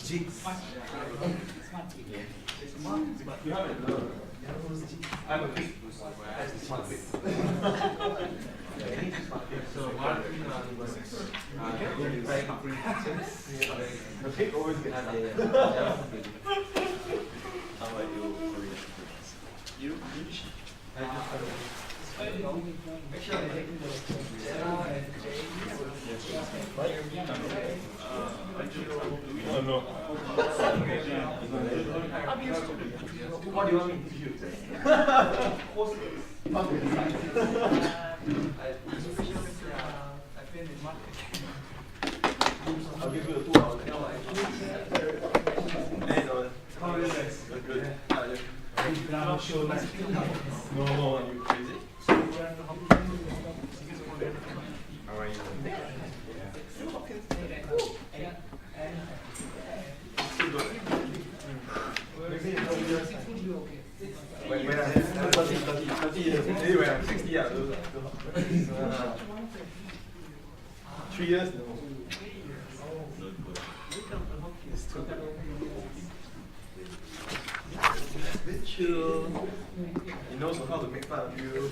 You have it. I'm a big. So the pig always gets how about you? You? I just no. What do you want me to use? I'll give you a 2 hours. How are you guys? Good. No, you crazy? How are you? When I'm 30 years, maybe when I'm 60 years, 3 years? No. It's too good. Bit chill. He knows how to make fun of you.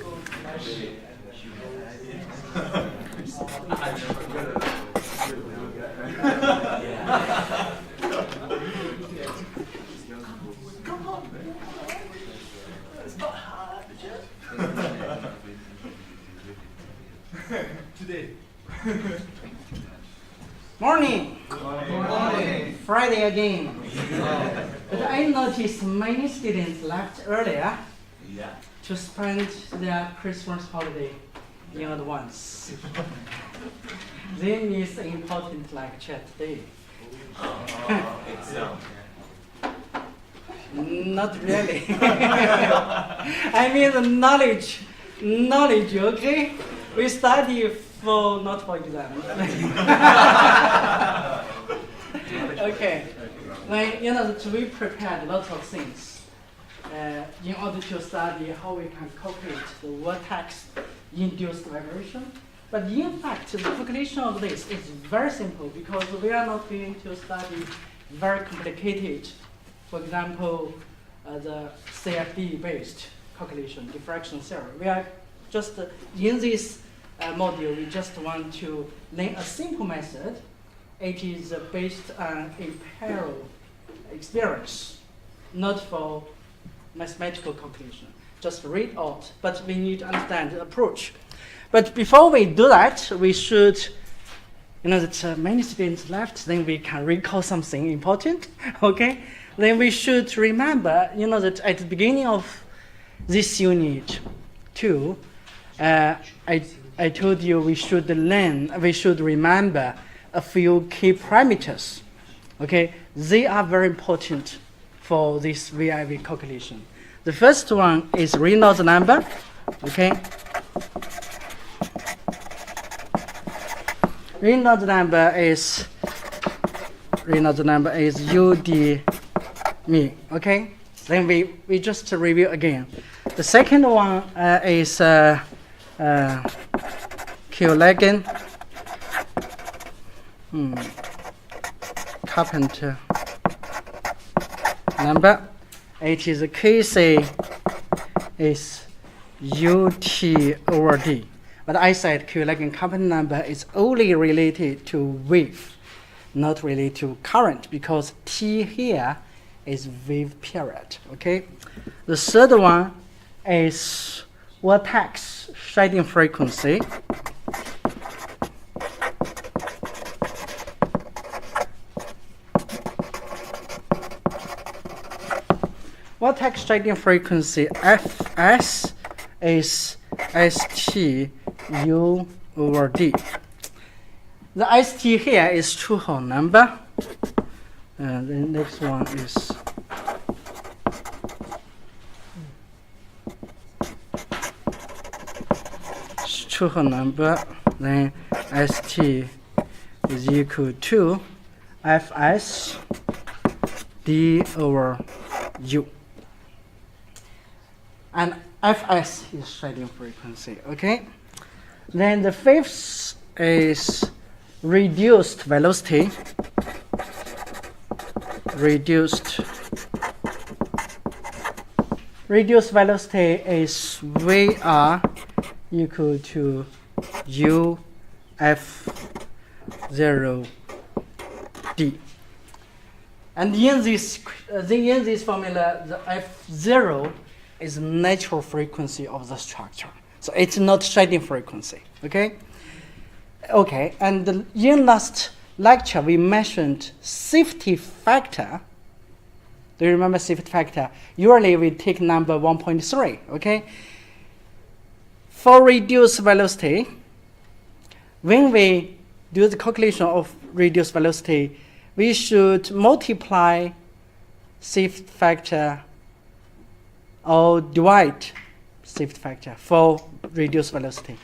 Come on, man. It's not hard, Today. Morning. Morning. Friday again. But I noticed many students left earlier to spend their Christmas holiday in advance. They miss important lecture today. Not really. I mean the knowledge, okay? We study for, not for exam. Okay. Like, we prepared lots of things in order to study how we can calculate the vortex-induced vibration. But in fact, the calculation of this is very simple because we are not going to study very complicated, for example, the CFD-based calculation, diffraction theory. We are just, in this module, we just want to learn a simple method. It is based on a parallel experience, not for mathematical calculation. Just read out, but we need to understand the approach. But before we do that, we should, that many students left, then we can recall something important, okay? Then we should remember, that at the beginning of this unit 2, I told you we should remember a few key parameters, okay? They are very important for this VIV calculation. The first one is Reynolds number, okay? Reynolds number is UD me, okay? Then we just review again. The second one is Q-Lagan Carpenter number. It is KC is UT over D. But I said Q-Lagan Carpenter number is only related to wave, not related to current, because T here is wave period, okay? The third one is vortex shedding frequency. Vortex shedding frequency Fs is ST U over D. The ST here is true-Hall number. The next one is true-Hall number. Then ST is equal to Fs D over U. And Fs is shedding frequency, okay? Then the fifth is reduced velocity. reduced velocity is VR equal to UF0D. And in this formula, the F0 is the natural frequency of the structure. So it's not shedding frequency, okay? Okay, and in last lecture, we mentioned safety factor. Do you remember safety factor? Usually we take number 1.3, okay? For reduced velocity, when we do the calculation of reduced velocity, we should multiply safety factor or divide safety factor for reduced velocity.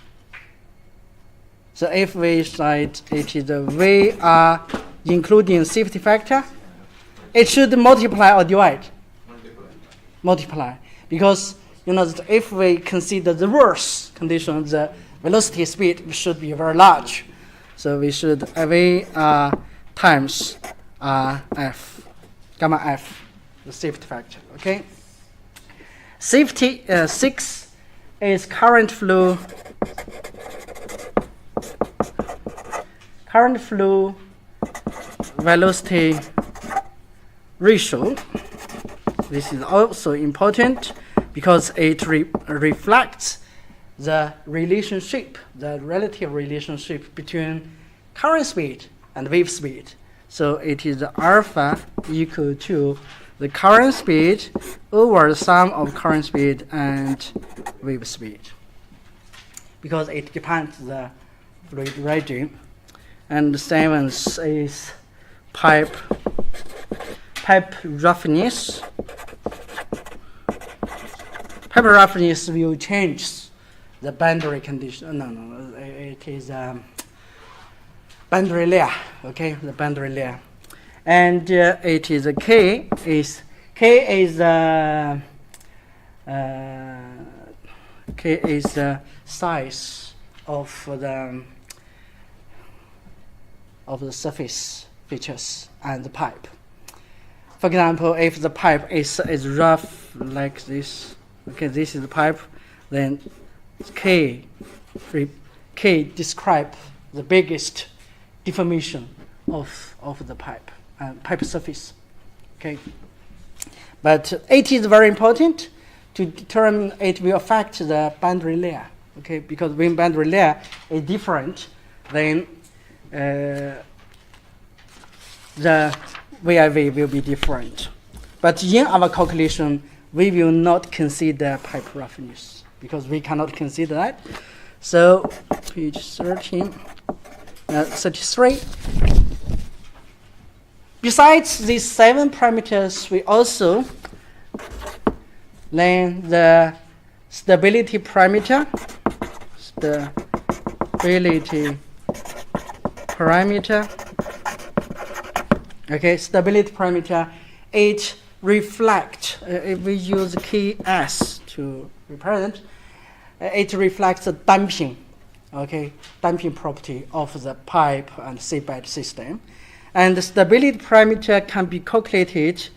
So if we cite it is a VR including safety factor, it should multiply or divide? Multiply. Because if we consider the worst condition, the velocity speed should be very large. So we should VR times F, gamma F, the safety factor, okay? Safety 6 is current flow velocity ratio. This is also important because it reflects the relationship, the relative relationship between current speed and wave speed. So it is alpha equal to the current speed over the sum of current speed and wave speed, because it depends on the fluid regime. And 7 is pipe roughness. Pipe roughness will change the boundary condition. No, it is boundary layer. Okay, the boundary layer, and it is K is the size of the surface features and the pipe. For example, if the pipe is rough like this, okay, this is the pipe, then K describe the biggest deformation of the pipe surface. Okay, but it is very important to determine it will affect the boundary layer. Okay, because when boundary layer is different, then the VIV will be different. But in our calculation, we will not consider pipe roughness because we cannot consider that. So page 33. Besides these 7 parameters, we also learn the stability parameter. Okay, stability parameter. It reflects, if we use key S to represent, it reflects the damping, okay, damping property of the pipe and seabed system. And the stability parameter can be calculated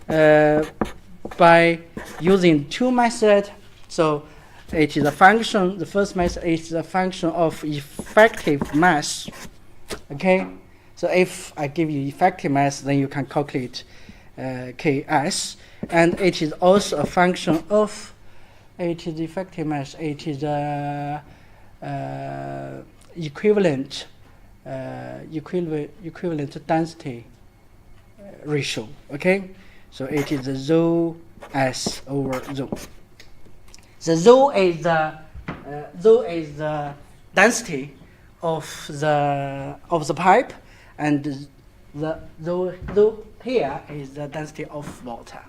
by using 2 methods. So it is a function, the first method is a function of effective mass. Okay, so if I give you effective mass, then you can calculate Ks. And it is also a function of, it is effective mass, it is equivalent density ratio. Okay, so it is the rho S over rho. The rho is the density of the pipe, and the rho here is the density of water.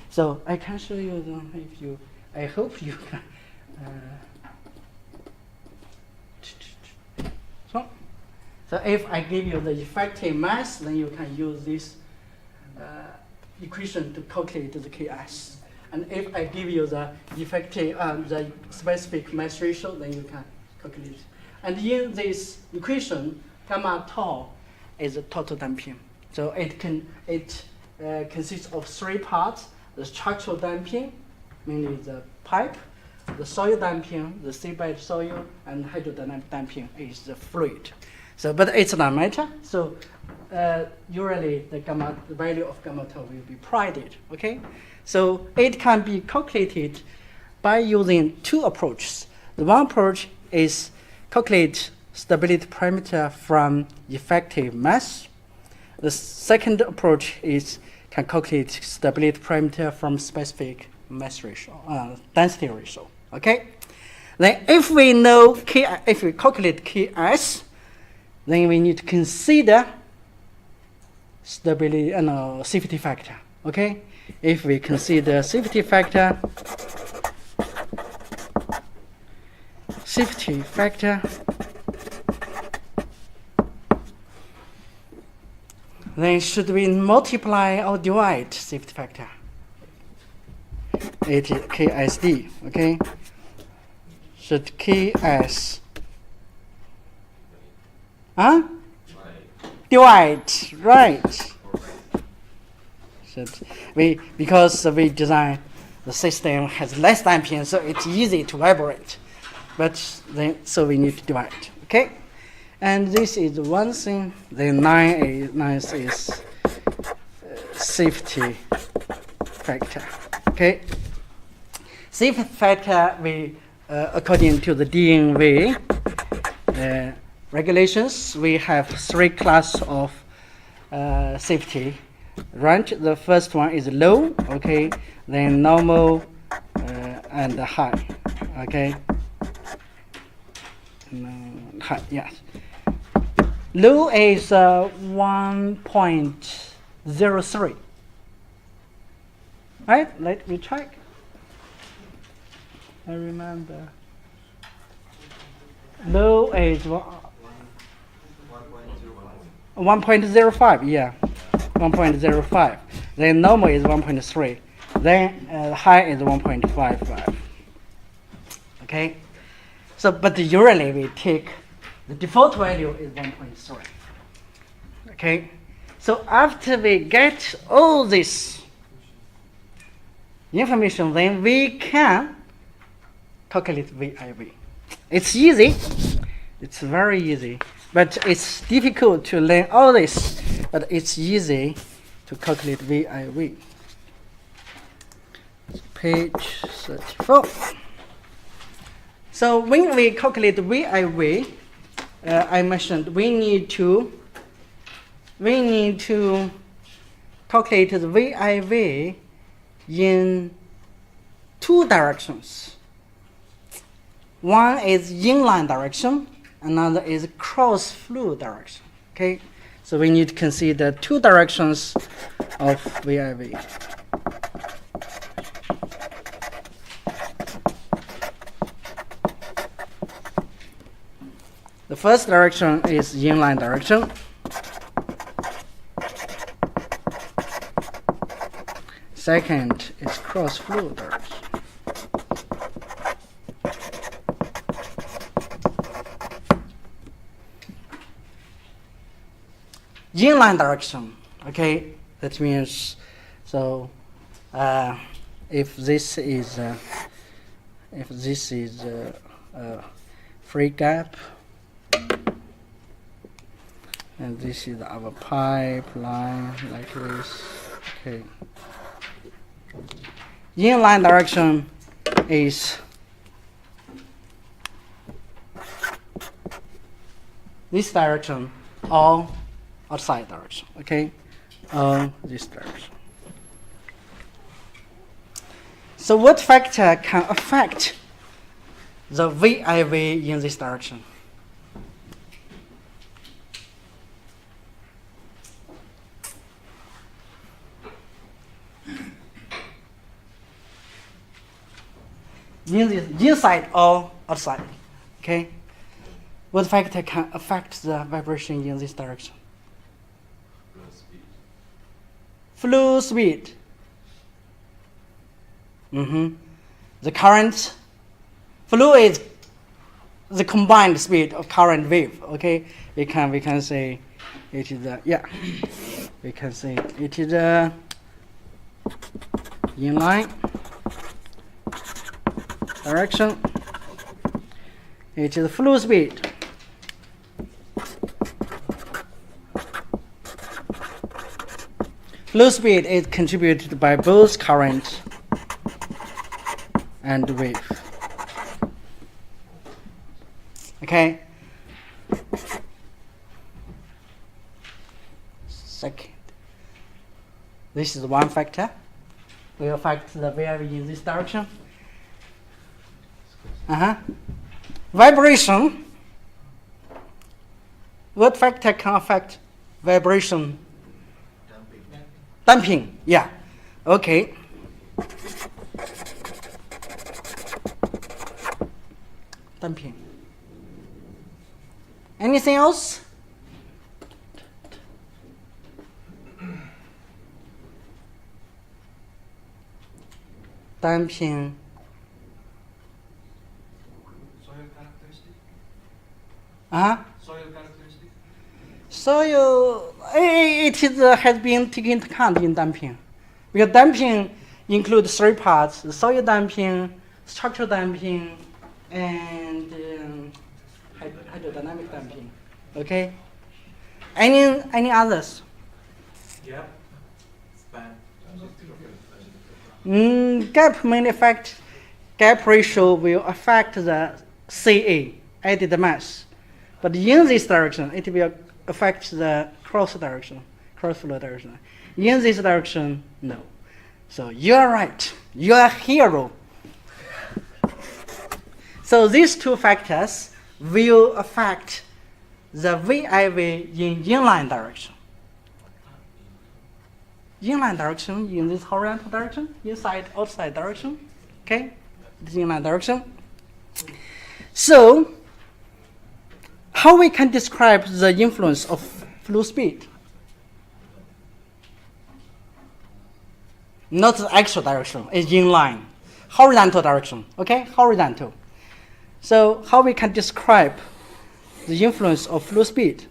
So I can show you if you. I hope you can. So if I give you the effective mass, then you can use this equation to calculate the Ks. And if I give you the effective, the specific mass ratio, then you can calculate. And in this equation, gamma tau is the total damping. So it consists of three parts: the structural damping, mainly the pipe; the soil damping, the seabed soil; and hydrodynamic damping is the fluid. So, but it's not matter. So, usually the value of gamma tau will be provided. Okay, so it can be calculated by using two approaches. The one approach is calculate stability parameter from effective mass. The second approach is can calculate stability parameter from specific mass ratio, density ratio. Okay. Then, if we know if we calculate Ks, then we need to consider stability and safety factor. Okay. If we consider safety factor, then should we multiply or divide safety factor? It is KSD, okay? Should KS divide, right? Should because we design the system has less damping, so it's easy to vibrate. But then, so we need to divide, okay? And this is one thing. Then 9 is safety factor, okay? Safety factor, we according to the DNV regulations, we have three classes of safety range. The first one is low, okay? Then normal and high, okay? Yes. Low is 1.03. Right? Let me check. I remember. Low is 1.05. Yeah, 1.05. Then normal is 1.3. Then high is 1.55. Okay. So, but usually we take the default value is 1.3. Okay. So after we get all this information, then we can calculate VIV. It's easy. It's very easy. But it's difficult to learn all this. But it's easy to calculate VIV. Page 34. So when we calculate VIV, I mentioned we need to calculate the VIV in two directions. One is inline direction, another is cross flow direction. Okay, so we need to consider two directions of VIV. The first direction is inline direction. Second is cross flow direction. Inline direction, okay, that means, so if this is free gap, and this is our pipeline like this, okay. Inline direction is this direction or outside direction, okay, this direction. So what factor can affect the VIV in this direction? Inside or outside, okay? What factor can affect the vibration in this direction? Flow speed. The current flow is the combined speed of current wave. Okay, we can say it is we can say it is inline direction. It is flow speed. Flow speed is contributed by both current and wave. Okay. Second, this is one factor. We affect the wave in this direction. Vibration. What factor can affect vibration? Damping. Yeah. Okay. Damping. Anything else? Damping. Soil characteristic. Soil characteristic. Soil, it is, has been taken into account in damping. Because damping includes three parts: the soil damping, structural damping, and hydrodynamic damping. Okay. Any others? Yep. Span. Gap mainly affect. Gap ratio will affect the Ca, added mass, but in this direction it will affect the cross flow direction. In this direction, no. So you are right. You are a hero. So these two factors will affect the VIV in inline direction. Inline direction in this horizontal direction, inside, outside direction. Okay, this inline direction. So, how we can describe the influence of flow speed? Not the actual direction, it's inline. Horizontal direction, okay? Horizontal. So, how we can describe the influence of flow speed?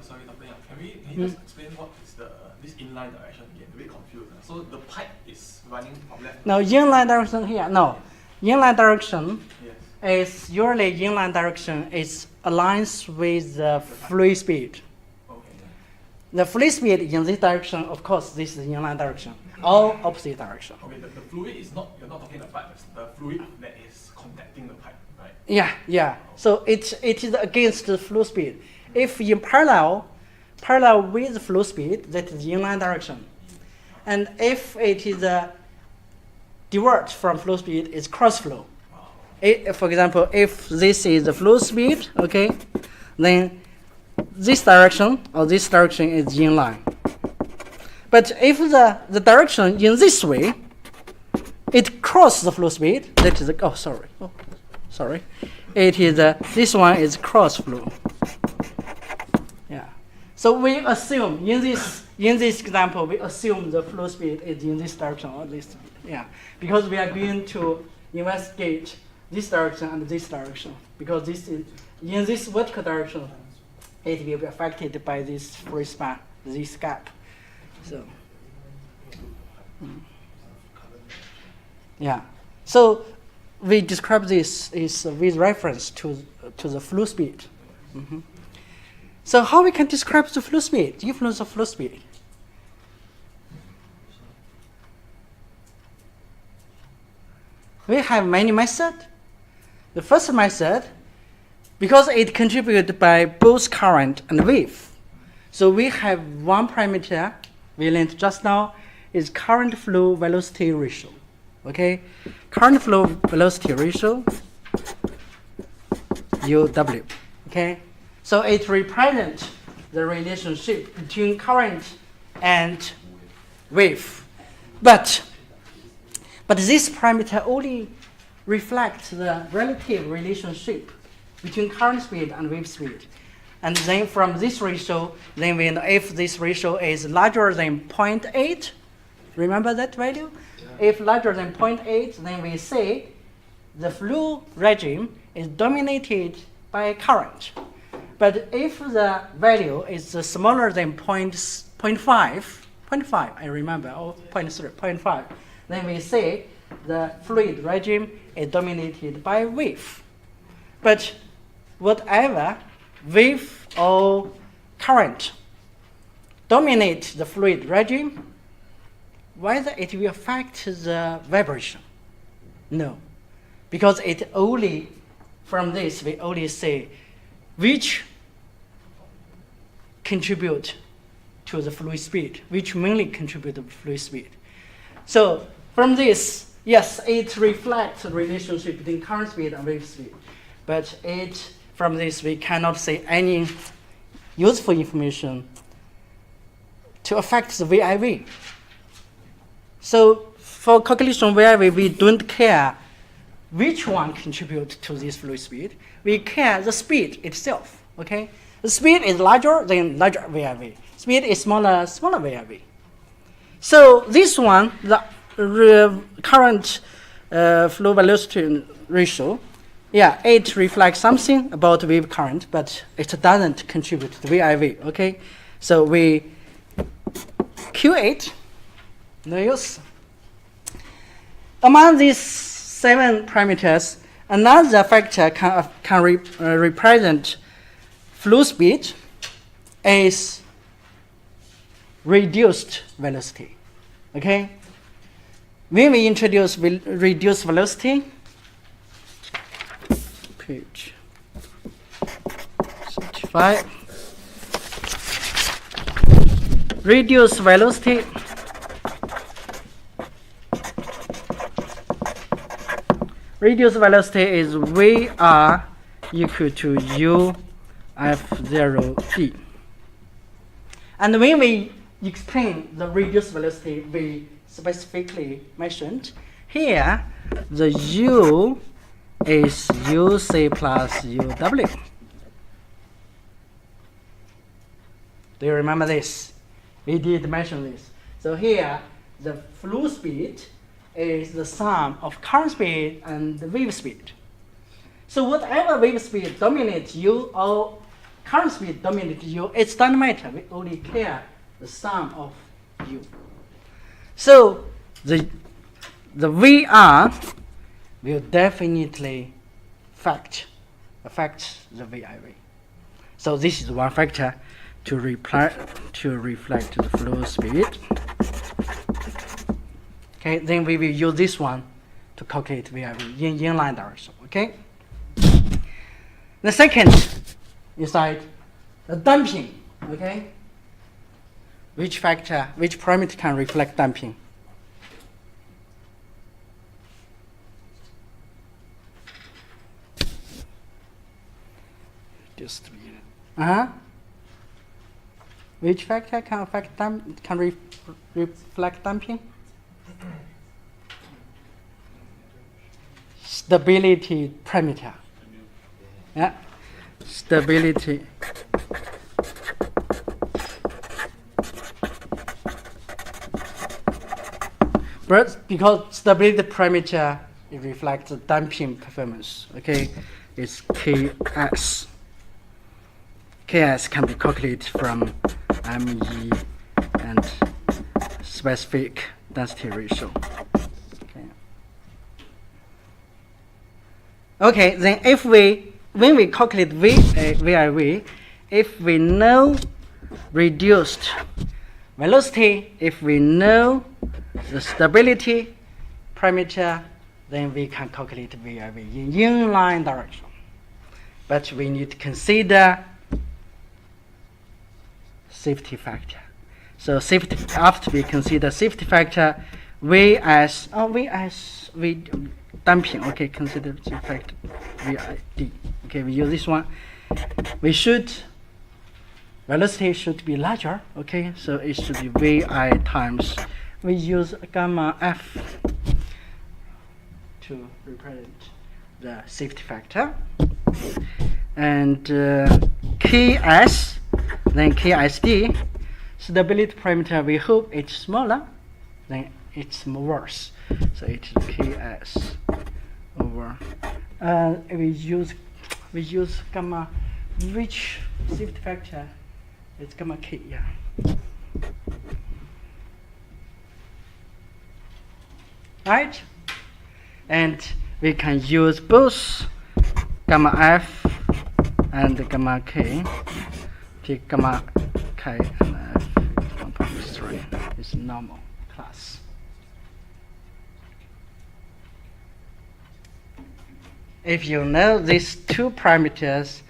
Sorry, Dr. Yang, can you just explain what is this inline direction again? A bit confused. So the pipe is running from left. No, inline direction here. No, inline direction Yes. is usually inline direction is aligns with the flow speed. Okay. The flow speed in this direction, of course, this is inline direction. All opposite direction. Okay. The fluid is not. You're not talking the pipe. It's the fluid that is contacting the pipe, right? Yeah. So it is against the flow speed. If in parallel with flow speed, that is inline direction. And if it is divert from flow speed, it's cross flow. For example, if this is the flow speed, okay, then this direction or this direction is inline. But if the direction in this way, it crosses the flow speed, that is, sorry. It is, this one is cross flow. Yeah. So we assume, in this example, we assume the flow speed is in this direction or this speed. Yeah. Because we are going to investigate this direction and this direction. Because this is, in this vertical direction, it will be affected by this free span, this gap. So, yeah. So we describe this is with reference to the flow speed. So how we can describe the flow speed, the influence of flow speed? We have many methods. The first method, because it contributed by both current and wave, so we have one parameter we learned just now is current flow velocity ratio. Okay, current flow velocity ratio UW. Okay, so it represents the relationship between current and wave, but this parameter only reflects the relative relationship between current speed and wave speed. And then from this ratio, then we know if this ratio is larger than 0.8, remember that value? Yeah. If larger than 0.8, then we say the flow regime is dominated by current. But if the value is smaller than 0.5, I remember, or 0.5, then we say the fluid regime is dominated by wave. But whatever wave or current dominate the fluid regime, whether it will affect the vibration? No, because it only, from this, we only say which contribute to the fluid speed, which mainly contribute to fluid speed. So from this, yes, it reflects the relationship between current speed and wave speed, but from this we cannot say any useful information to affect the VIV. So for calculation of VIV, we don't care which one contributes to this fluid speed. We care the speed itself, okay? The speed is larger, then larger VIV. Speed is smaller, smaller VIV. So this one, the current flow velocity ratio, yeah, it reflects something about wave current, but it doesn't contribute to VIV, okay? So we Q8, no use. Among these 7 parameters, another factor can represent flow speed is reduced velocity, okay? When we introduce reduced velocity, page 35, reduced velocity is VR equal to UF0P. And when we explain the reduced velocity, we specifically mentioned here the U is UC plus UW. Do you remember this? We did mention this. So here, the flow speed is the sum of current speed and the wave speed. So whatever wave speed dominates U or current speed dominates U, it doesn't matter. We only care the sum of U. So the VR will definitely affect the VIV. So this is one factor to reflect the flow speed. Okay, then we will use this one to calculate VIV in inline direction. Okay. The second inside the damping. Okay. Which parameter can reflect damping? Which factor can affect reflect damping? Stability parameter. Yeah, stability. But because stability parameter, it reflects the damping performance. Okay, it's Ks. Ks can be calculated from ME and specific density ratio. Okay, then when we calculate VIV, if we know reduced velocity, if we know the stability parameter, then we can calculate VIV in inline direction. But we need to consider safety factor. So safety, after we consider safety factor, damping, okay, consider the factor VID. Okay, we use this one. Velocity should be larger, okay, so it should be VI times. We use gamma F to represent the safety factor. And K Ks, then KSD. Stability parameter, we hope it's smaller, then it's worse. So it is Ks over. We use gamma, which safety factor? It's gamma K, yeah. Right? And we can use both gamma F and gamma K. Take gamma K and F 1.3 is normal class. If you know these two parameters,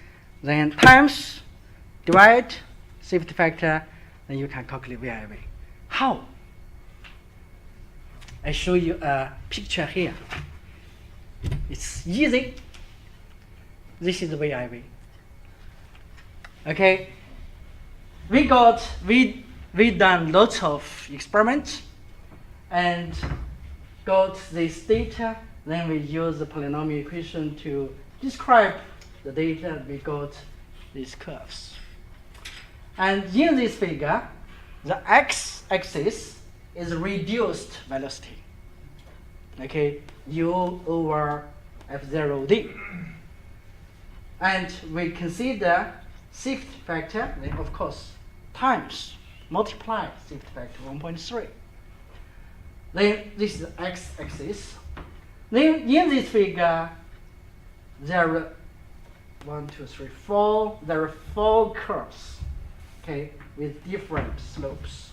then times divide safety factor, then you can calculate VIV. How? I show you a picture here. It's easy. This is the VIV. Okay. We done lots of experiments and got this data. Then we use the polynomial equation to describe the data. We got these curves. And in this figure, the x-axis is reduced velocity. Okay, u over f0d. And we consider safety factor, then of course, times, multiply safety factor 1.3. Then this is the x-axis. Then in this figure, there are 1, 2, 3, 4. There are 4 curves, okay, with different slopes.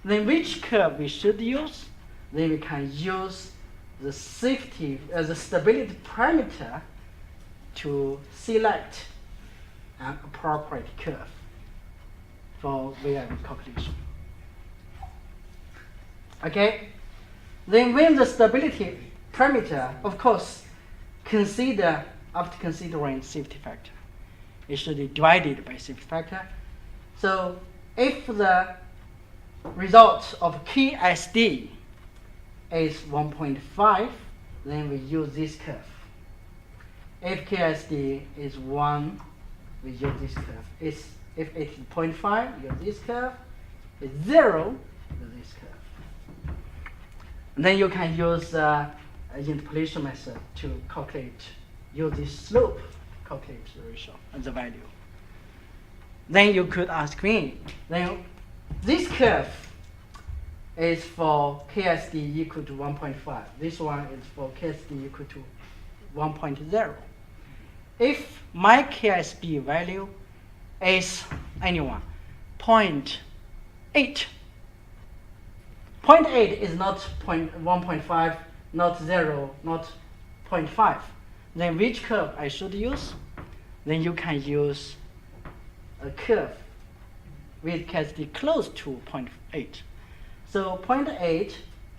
Then which curve we should use? Then we can use the the stability parameter to select an appropriate curve for VIV calculation. Okay. Then when the stability parameter, of course, after considering safety factor, it should be divided by safety factor. So if the result of KSD is 1.5, then we use this curve. If KSD is 1, we use this curve. If it's 0.5, use this curve. If 0, use this curve. And then you can use interpolation method to use this slope, calculate the ratio and the value. Then you could ask me, then this curve is for KSD equal to 1.5. This one is for KSD equal to 1.0. If my KSD value is anyone, 0.8. 0.8 is not 1.5, not 0, not 0.5. Then which curve I should use? Then you can use a curve with KSD close to 0.8. So 0.8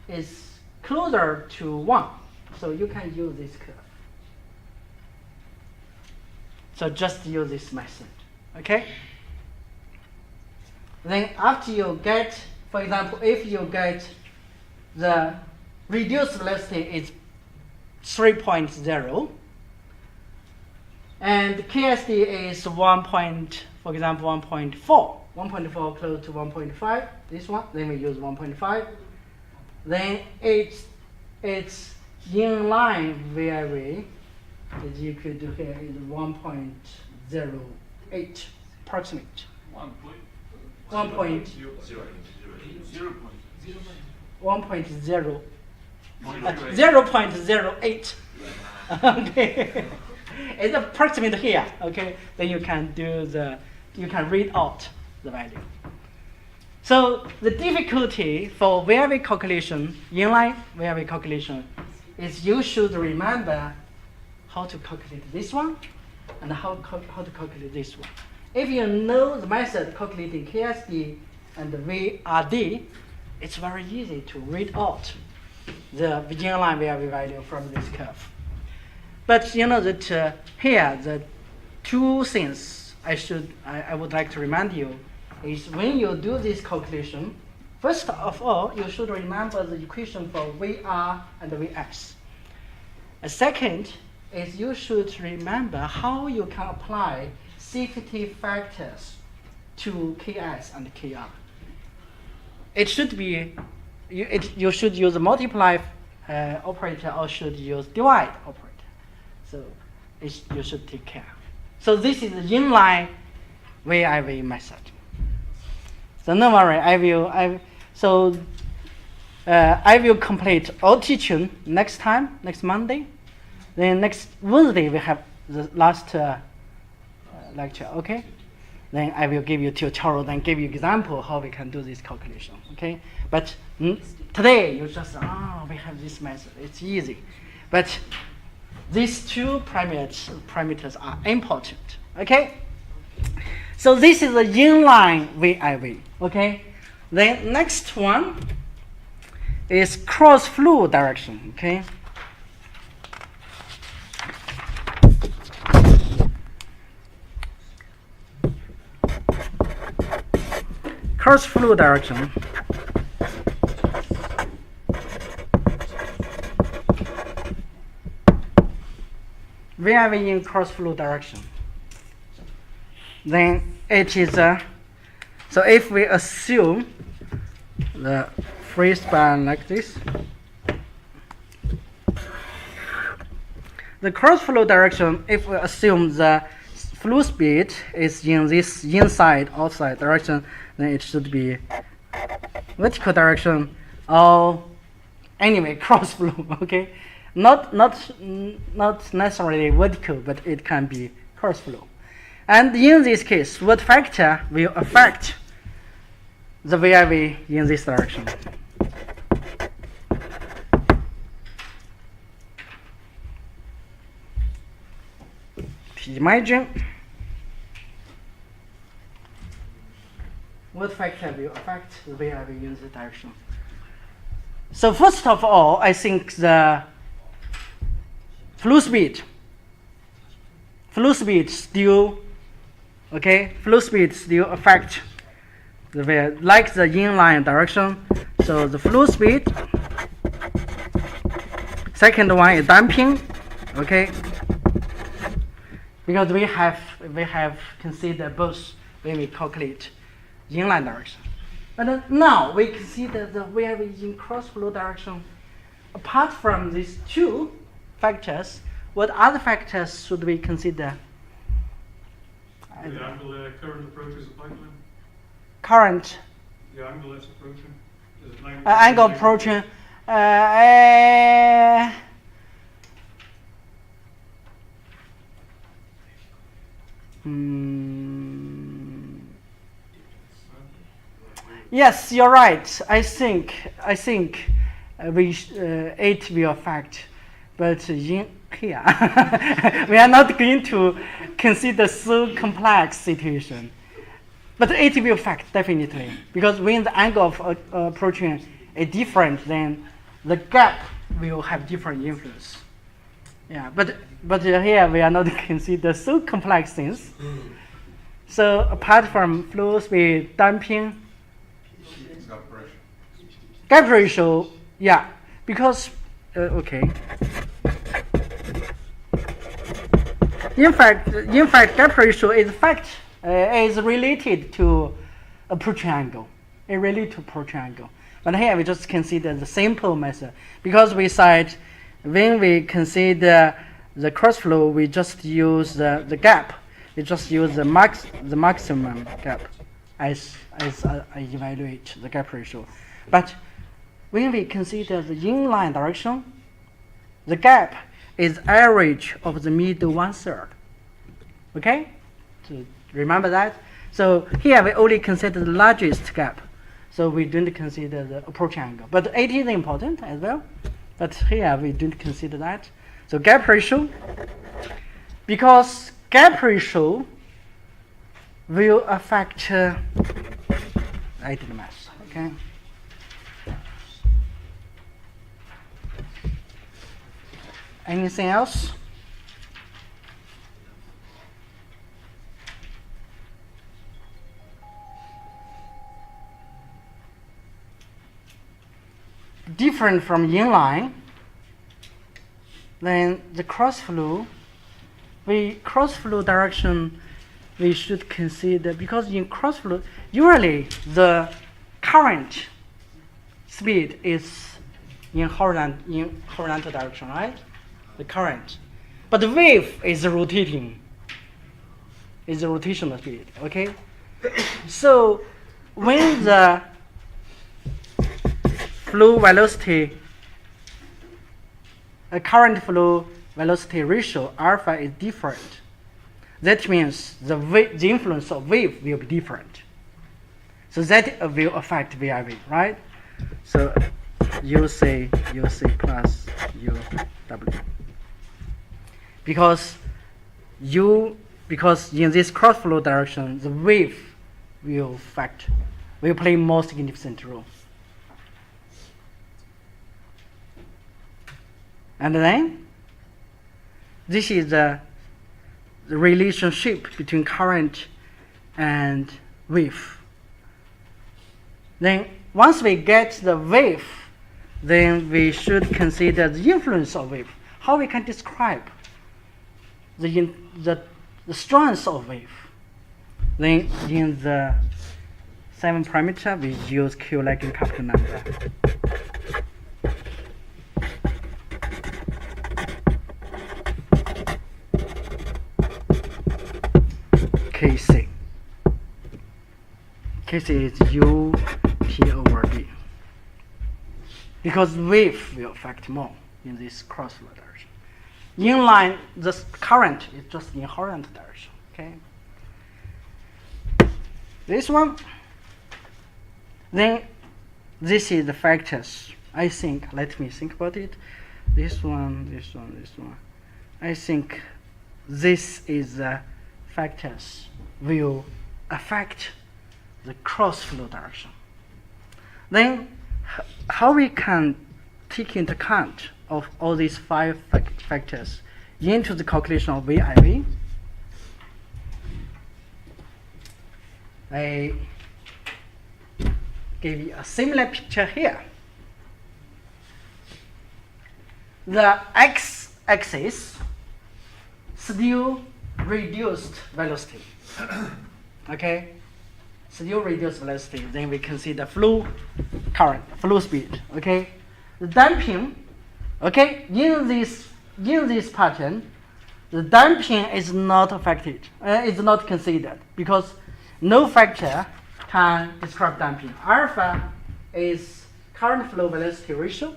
is closer to 1. So you can use this curve. So just use this method. Okay? Then after you get, for example, if you get the reduced velocity is 3.0 and KSD is for example, 1.4 close to 1.5, this one, then we use 1.5. Then it's in line VIV is equal to here is 1.08 approximate. 0.08. Okay. It's approximate here. Okay. Then you can read out the value. So the difficulty for VIV calculation, inline VIV calculation, is you should remember how to calculate this one and how to calculate this one. If you know the method calculating KSD and the VRD, it's very easy to read out the inline VIV value from this curve. But you know that here the two things I would like to remind you is when you do this calculation, first of all, you should remember the equation for VR and Vs. A second is you should remember how you can apply safety factors to Ks and Kr. It should be, you should use a multiply operator or should use divide operator. So you should take care. So this is the inline VIV method. So no worry, I will complete all teaching next time, next Monday. Then next Wednesday we have the last lecture, okay? Then I will give you tutorial, then give you example how we can do this calculation, okay? But today you just, we have this method, it's easy. But these two parameters are important, okay? So this is the inline VIV, okay? Then next one is cross flow direction, okay? Cross flow direction. VIV in cross flow direction. Then it is so if we assume the free span like this, the cross flow direction, if we assume the flow speed is in this inside outside direction, then it should be vertical direction or anyway cross flow, okay? Not necessarily vertical, but it can be cross flow. And in this case, what factor will affect the VIV in this direction? Imagine what factor will affect the VIV in this direction. So first of all, I think the flow speed still, okay, flow speed still affect the VIV, like the inline direction. So the flow speed. Second one is damping, okay, because we have considered both when we calculate inline direction. But now we consider the VIV in cross flow direction. Apart from these two factors, what other factors should we consider? The angle current approaches the pipeline. Current. The angle it's approaching. Is it 90? Angle approaching. Yes, you're right. I think it will affect, but in here we are not going to consider so complex situation. But it will affect definitely, because when the angle of approaching is different, then the gap will have different influence. Yeah, but here we are not consider so complex things. So apart from flow speed, damping, gap ratio, yeah, because okay. In fact, gap ratio is related to approaching angle. It related to approaching angle. But here we just consider the simple method, because we said when we consider the cross flow, we just use the gap. We just use the maximum gap as I evaluate the gap ratio. But when we consider the inline direction, the gap is average of the middle 1/3. Okay? So remember that? So here we only consider the largest gap. So we don't consider the approach angle. But it is important as well. But here we don't consider that. So gap ratio, because gap ratio will affect I did the math, okay? Anything else? Different from inline, then the cross flow direction, we should consider, because in cross flow, usually the current speed is in horizontal direction, right? The current. But the wave is rotating. Is the rotational speed, okay? So when the flow velocity, current flow velocity ratio alpha is different, that means the influence of wave will be different. So that will affect VIV, right? So UC plus UW. Because in this cross flow direction, the wave will play more significant role. And then this is the relationship between current and wave. Then once we get the wave, then we should consider the influence of wave. How we can describe the strength of wave. Then in the 7 parameter, we use Q lagging coupling number. KC. KC is UT over D. Because wave will affect more in this cross flow direction. Inline, the current is just in horizontal direction. Okay. This one. Then this is the factors. I think. Let me think about it. This one. I think this is the factors will affect the cross flow direction. Then how we can take into account of all these 5 factors into the calculation of VIV? I give you a similar picture here. The x-axis still reduced velocity. Okay, still reduced velocity. Then we consider flow current, flow speed. Okay, the damping. Okay, in this pattern, the damping is not affected. Is not considered because no factor can describe damping. Alpha is current flow velocity ratio.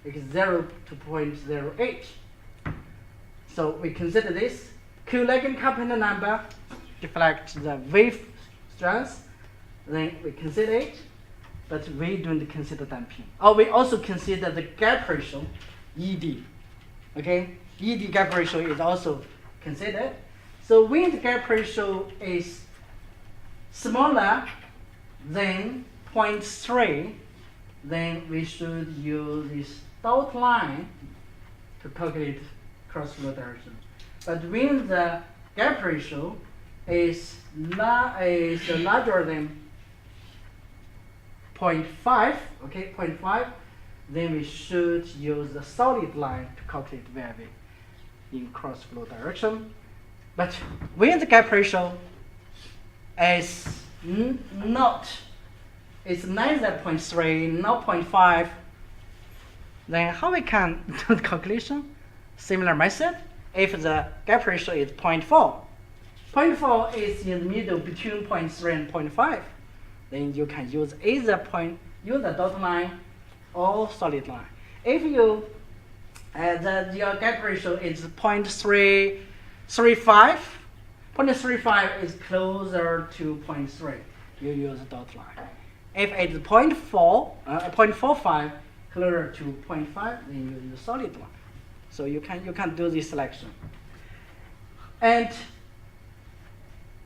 It is 0 to 0.08. So we consider this. Q lagging coupling number reflects the wave strength. Then we consider it, but we don't consider damping. Or we also consider the gap ratio, ED. Okay, ED gap ratio is also considered. So when the gap ratio is smaller than 0.3, then we should use this dot line to calculate cross flow direction. But when the gap ratio is larger than 0.5, okay, 0.5, then we should use the solid line to calculate VIV in cross flow direction. But when the gap ratio is it's neither 0.3 nor 0.5, then how we can do the calculation? Similar method. If the gap ratio is 0.4, 0.4 is in the middle between 0.3 and 0.5, then you can use either use the dot line or solid line. If you your gap ratio is 0.335, 0.35 is closer to 0.3, you use a dot line. If it's 0.45, closer to 0.5, then you use a solid line. So you can do this selection. And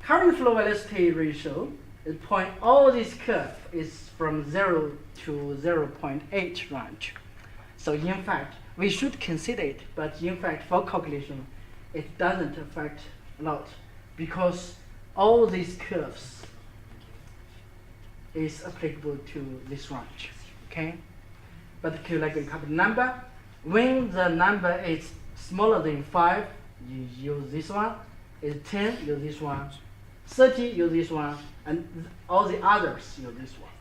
current flow velocity ratio is all this curve is from 0 to 0.8 range. So in fact, we should consider it, but in fact, for calculation, it doesn't affect a lot because all these curves is applicable to this range. Okay, but the Q lagging coupling number, when the number is smaller than 5, you use this one. Is 10, use this one. 30 use this one, and all the others use this one.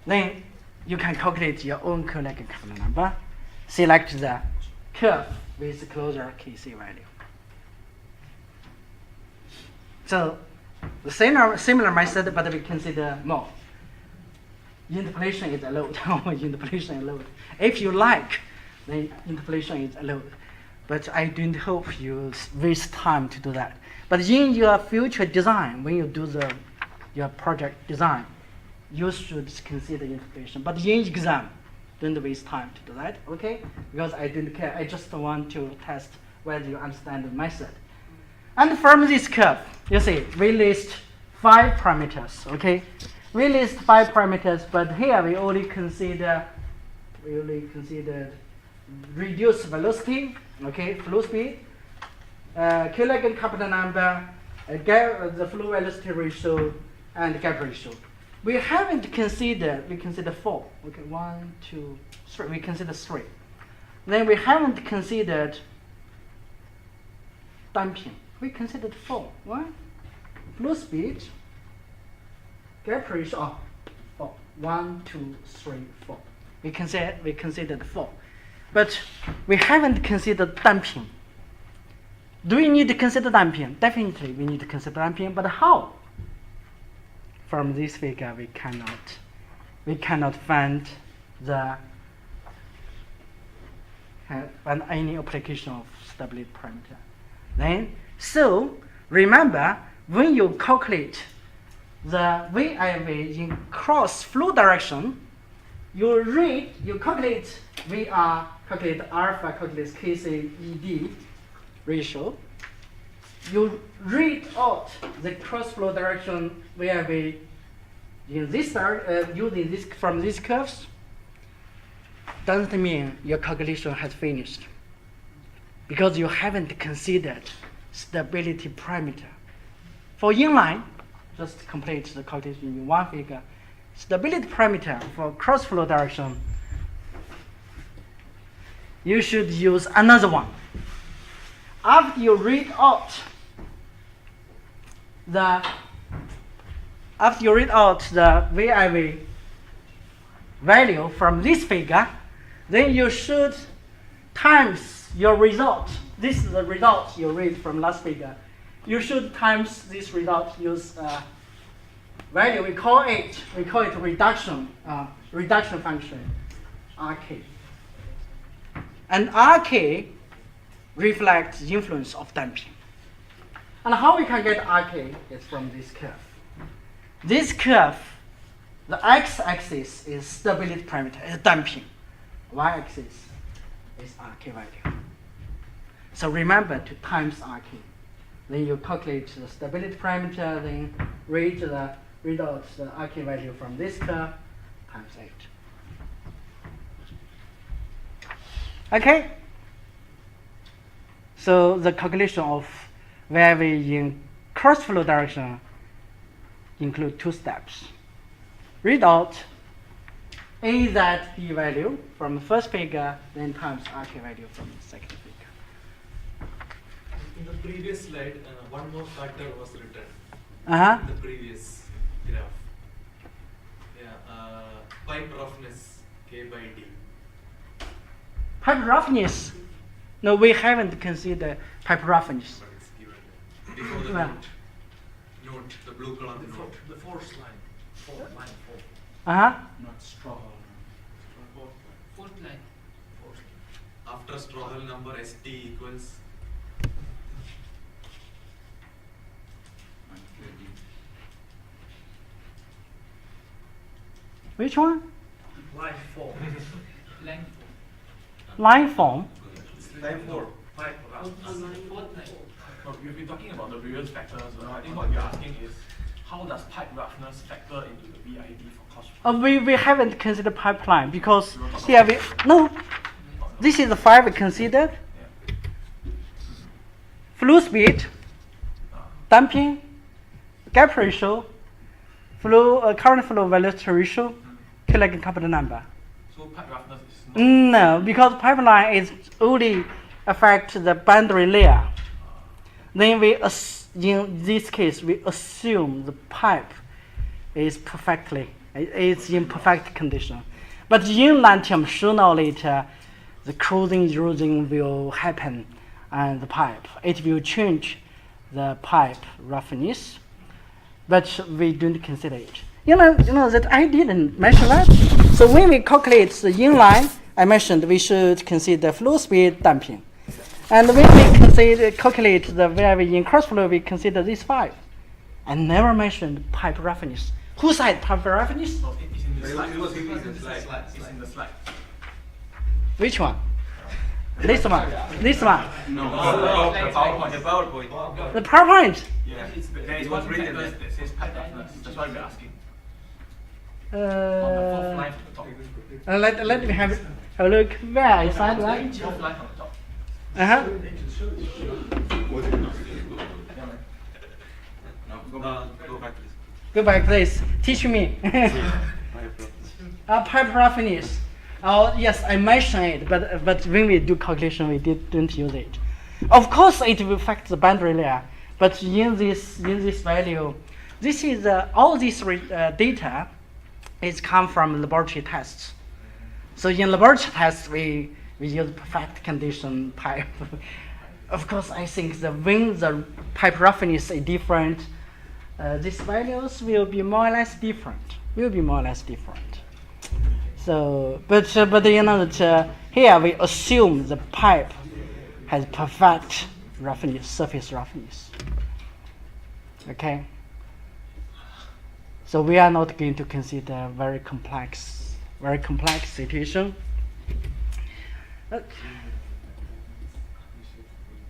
Then you can calculate your own Kuhn-Legge capital number. Select the curve with closer KC value. So the similar method, but we consider more. Interpolation is allowed. Interpolation is allowed. If you like, then interpolation is allowed. But I don't hope you waste time to do that. But in your future design, when you do your project design, you should consider interpolation. But in exam, don't waste time to do that, okay? Because I don't care. I just want to test whether you understand the method. And from this curve, you see, we list 5 parameters, okay? We list 5 parameters, but here we only considered reduced velocity, okay, flow speed, Kuhn-Legge capital number, the flow velocity ratio, and gap ratio. We haven't considered, we consider 4, okay, 1, 2, 3, we consider 3. Then we haven't considered damping. We considered 4. 1, flow speed, gap ratio, 4. 1, 2, 3, 4. We considered 4. But we haven't considered damping. Do we need to consider damping? Definitely we need to consider damping, but how? From this figure we cannot find any application of stability parameter. Then, so remember, when you calculate the VIV in cross flow direction, you calculate VR, calculate alpha, calculate KCED ratio. You read out the cross flow direction VIV in this using this from these curves. Doesn't mean your calculation has finished, because you haven't considered stability parameter. For inline, just complete the calculation in one figure. Stability parameter for cross flow direction, you should use another one. After you read out the VIV value from this figure, then you should times your result. This is the result you read from last figure. You should times this result, use value. We call it reduction function, RK. And RK reflects the influence of damping. And how we can get RK is from this curve. This curve, the x-axis is stability parameter, is damping. Y-axis is RK value. So remember to times RK. Then you calculate the stability parameter, then read out the RK value from this curve times 8. Okay? So the calculation of VIV in cross flow direction include 2 steps. Read out AZP value from the first figure, then times RK value from the second figure. In the previous slide, one more factor was written. Uh-huh. In the previous graph. Yeah, pipe roughness K by D. Pipe roughness. No, we haven't considered pipe roughness. But it's given before the Well. note, the blue column note. The fourth line. Line 4. Uh-huh. Not straw. Fourth line. After Strouhal number ST equals Which one? Line 4. Line Line form. Line 4. Pipe roughness. No, you've been talking about the various factors. I think what you're asking is, how does pipe roughness factor into the VID for cost? We haven't considered pipeline because here this is the 5 we considered. Yeah. Flow speed, damping, gap ratio, current flow velocity ratio, Kuhn-Legge capital number. So pipe roughness is not. No, because pipeline is only affect the boundary layer. Then we in this case, we assume the pipe is in perfect condition. But in long term, sooner or later, the corrosion erosion will happen on the pipe. It will change the pipe roughness, but we don't consider it. You know that I didn't mention that. So when we calculate the inline, I mentioned we should consider flow speed damping. And when we calculate the VIV in cross flow, we consider this 5. I never mentioned pipe roughness. Who said pipe roughness? No, it's in the slide. It's in the slide. Which one? This one. This one. No, the PowerPoint. The PowerPoint. Yeah, there is one factor that says pipe roughness. That's why we're asking. On the 4th line from the top. Let me have a look. Where is that one? 4th line from the top. Uh-huh. Go back, please. Teach me. Pipe roughness. Oh, yes, I mentioned it, but when we do calculation, we don't use it. Of course, it will affect the boundary layer, but in this value, this is all this data is come from laboratory tests. So in laboratory tests, we use perfect condition pipe. Of course, I think when the pipe roughness is different, these values will be more or less different. So, but you know that here we assume the pipe has perfect roughness, surface roughness. Okay. So we are not going to consider very complex situation.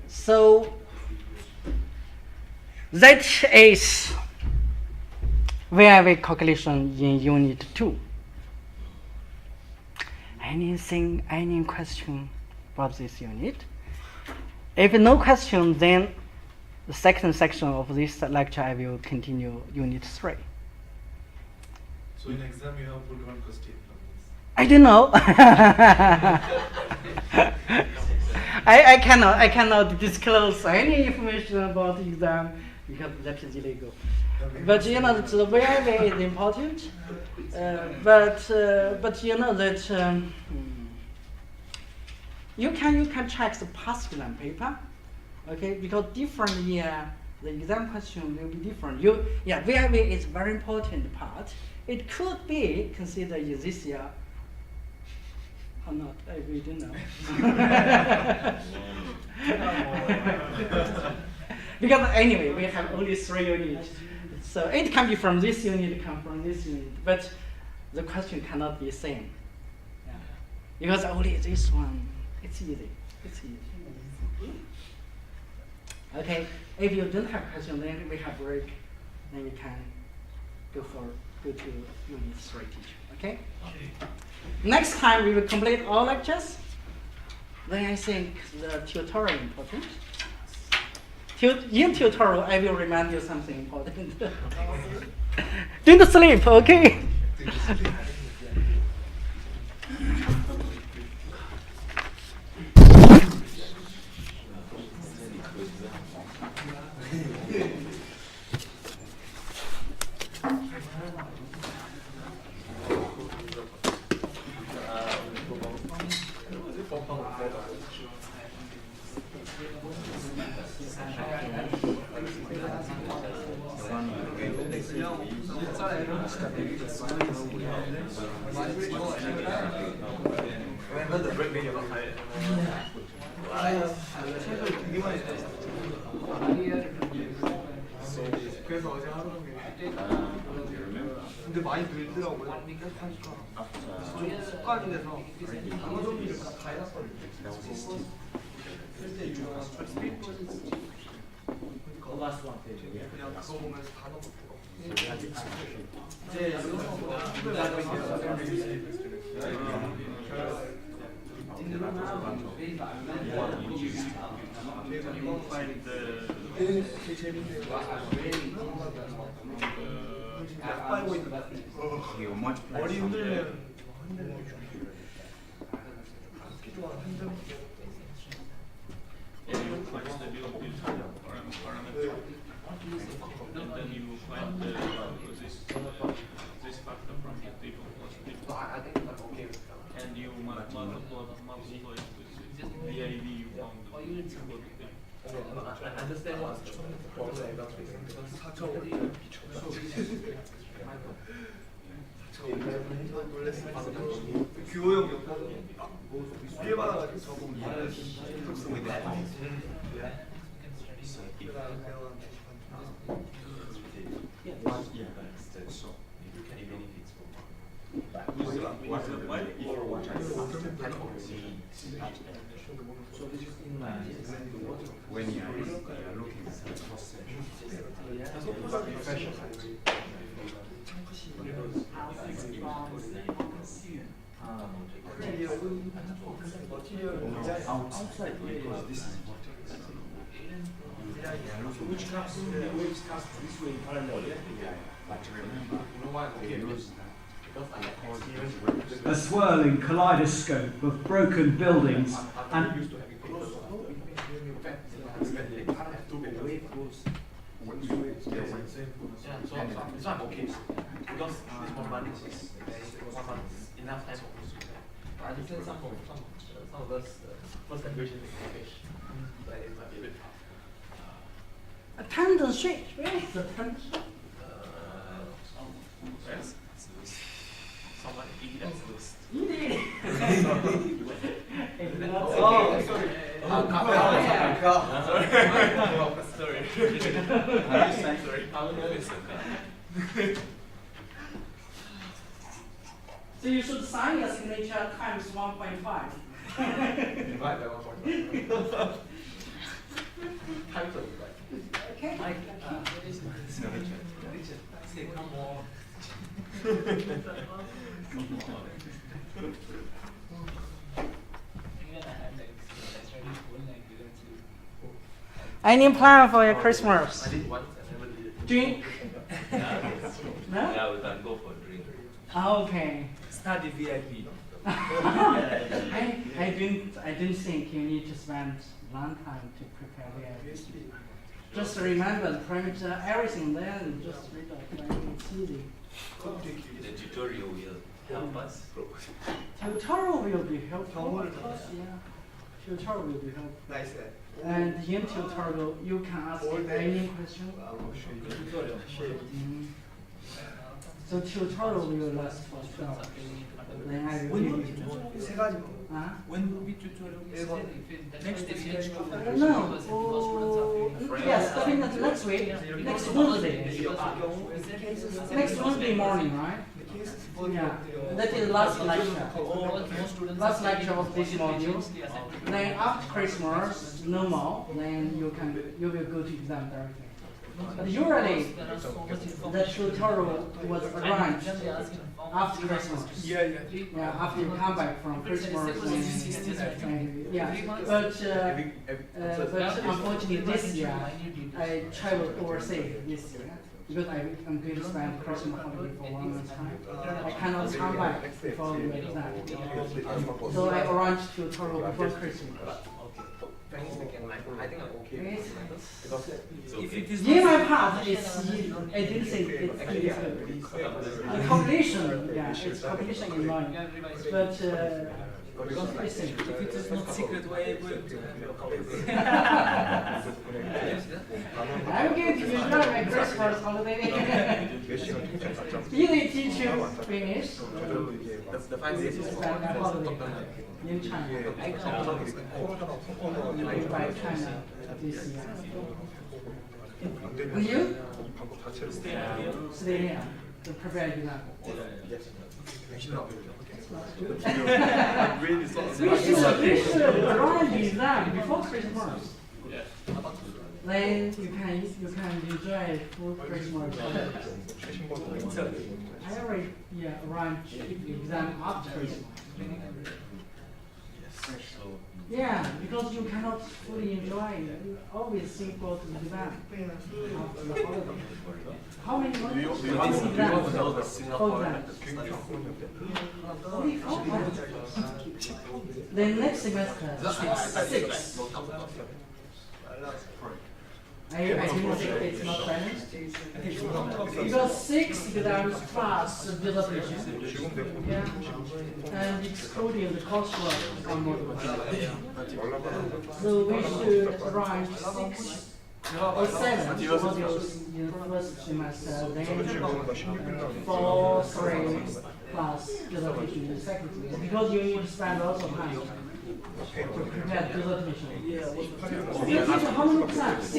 So that is VIV calculation in Unit 2. Any question about this unit? If no question, then the second section of this lecture I will continue Unit 3. So in exam you have put one question from this. I don't know. I cannot disclose any information about the exam because that is illegal. But you know that the VIV is important. But you know that you can check the past exam paper, okay? Because different year the exam question will be different. VIV is very important part. It could be considered in this year or not. We don't know. Because anyway, we have only 3 units. So it can be from this unit, come from this unit, but the question cannot be same. Yeah. Because only this one, it's easy. Okay, if you don't have question, then we have break, then we can go to Unit 3 teacher, okay? Next time we will complete all lectures. Then I think the tutorial important. In tutorial, I will remind you something important. Don't sleep, okay? 그래서 어제 하루 종일 근데 많이 늘더라고요. 좀 습관이 돼서 하루 종일 다 해놨거든요. 그냥 그거 보면서 단어 붙고 이제 이번 파일 제일 재밌는 거 약 빨고 있는 거 머리 흔들면 흔들면 어떻게 좋아 흔들면 And then you find this factor from the table positive. So I think I'm okay with that. And you multiply it with the VID you found. I understand what's the problem about this 규호형 옆에서 피해받아가지고 저보고 when you are looking at the cross outside because this is which comes this way parallel. But remember, you know why I'm okay with this? A swirling kaleidoscope of broken buildings and used to having close. Yeah, so I'm okay because this 1 month is 1 month is enough time for us to do that. I understand some of us first language is English, but it might be a bit hard. Attendance sheet. Where is the attendance sheet? Yes. Someone eat that first. Oh, sorry. So you should sign your signature times 1.5. Divide by 1.5. Times of divide. Okay. Say come on. Any plan for your Christmas? I did once and never did it. Drink? No? Yeah, we can go for drink. Okay. study VIP. I didn't think you need to spend long time to prepare VIP. Just remember the parameter, everything there, and just read it. It's easy. The tutorial will help us. Tutorial will be helpful, of course, yeah. Tutorial will be helpful. Nice. And in tutorial, you can ask any question. So tutorial will last for 12. Then I will give you. 세 가지. Huh? When will be tutorial instead? Next week. No. Yes, I think that's next week. Next Wednesday. Next Wednesday morning, right? Yeah. That is last lecture. Last lecture of this module. Then after Christmas, no more. Then you will go to exam directly. But usually, the tutorial was arranged after Christmas. Yeah, after you come back from Christmas. Yeah, but unfortunately this year, I traveled overseas this year. Because I'm going to spend Christmas holiday for 1 month time. I cannot come back before the exam. So I arranged tutorial before Christmas. Frankly speaking, I think I'm okay with it. Because If it is In my part, it's I didn't say it's the calculation, yeah, it's calculation in mind. But listen, if it is not secret, why are you going to I'm going to enjoy my Christmas holiday. Easy teach you finish. the 5 days is Spend my holiday in China. I can't By China this year. And you? Stay here to prepare exam. We should run exam before Christmas. Then you can enjoy full Christmas. I already arranged exam after Christmas. Yeah, because you cannot fully enjoy it. You always think about the exam after the holiday. How many months? How many exams? 4 exams. Only 4 exams. Then next semester, 6. I think it's not balanced. Because 6 grams plus dissertation. Yeah. And excluding the coursework on module. So we should write 6 or 7 modules in first semester, then 4, 3 plus dissertation in second semester. Because you need to spend lots of time to prepare dissertation. How many percent? 60%.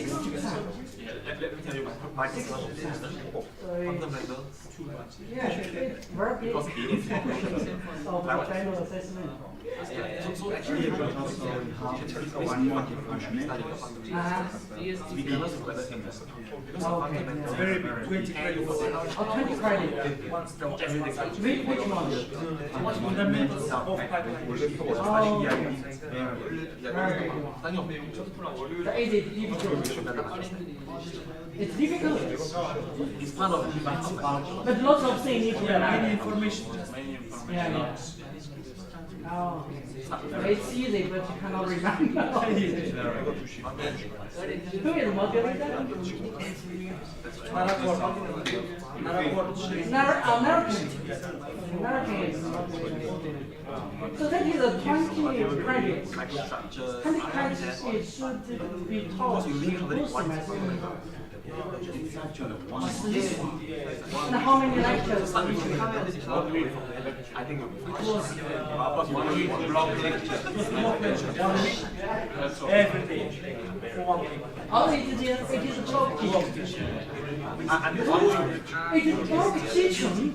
Let me tell you, my dissertation fundamental too much. Yeah, it's very big. Of final assessment. So actually, one more differentiation. Okay. Very big, 20 credits. Oh, 20 credits. Which module? Fundamentals of pipeline. Oh, okay. Very big one. Is it difficult? It's difficult. it's part of the But lots of things need to be Many learned. information. Yeah. Oh, okay. It's easy, but you cannot remember. Who is modulator? American. American is modulator. So that is a 20 credits. 20 credits it should be taught in both semesters. And how many lectures? I think it was block lecture. Every day. For 1 week. Oh, it is block teaching. It is block teaching.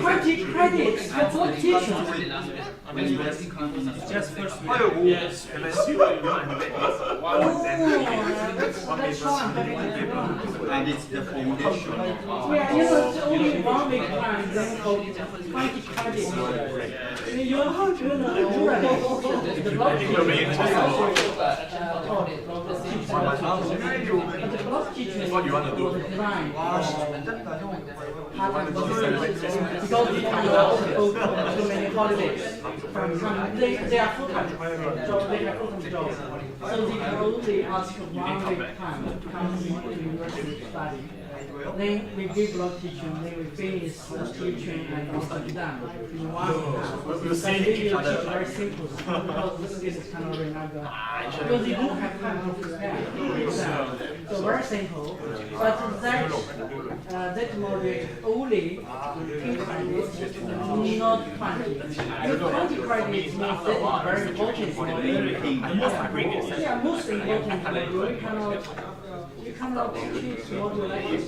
20 credits for block teaching. Just first week. Yes. That's fine. And it's the foundation of Yeah, you know, it's only 1 week time, then for 20 credits. You know, the block teaching but the block teaching is designed because they cannot go to too many holidays. For example, they are full-time job, they have full-time jobs. So they can only ask 1 week time to come to university to study. Then we give block teaching, then we finish the teaching and also exam in 1 week time. But we will teach very simple because the students cannot remember. Because they don't have time to prepare exam. So very simple. But that module only 10 credits, not 20. If 20 credits means that is very important module. Yeah, most important module. You cannot teach module like this.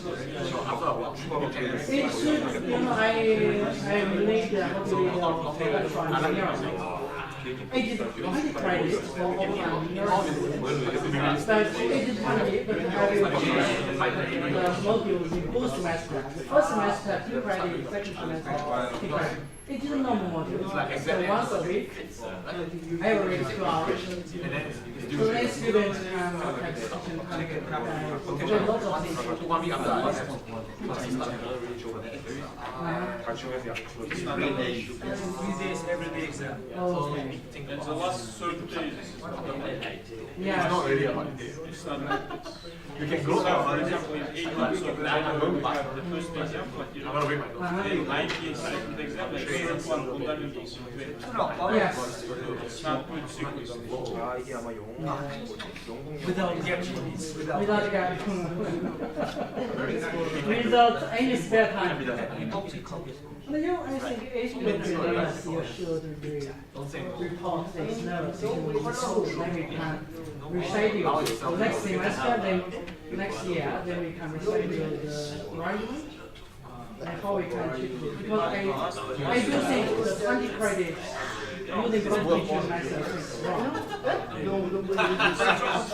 It should, you know, I relate the module of electrical engineering. It is 20 credits for offline university. But it is 20, but I will teach the modules in both semesters. The first semester, 2 credits, second semester, 3 credits. It is a normal module. So once a week, every 2 hours. So then students can practice and do lots of things. 1 week after every day. 3 days, every day exam. Okay. And the last 30 days is Yeah. It's not really a holiday. it's not. You can go For out. example, in 8 months of the first exam, but you I'm gonna bring my know, 19 second exam, like first one fundamentals. Yes. It's not good sequence. Without getting Without without any spare time. You know, I think each student should report these notes to the school, then we can reschedule. So next semester, then next year, then we can reschedule the writing and how we can achieve it. Because I do think the 20 credits using block teaching method is wrong.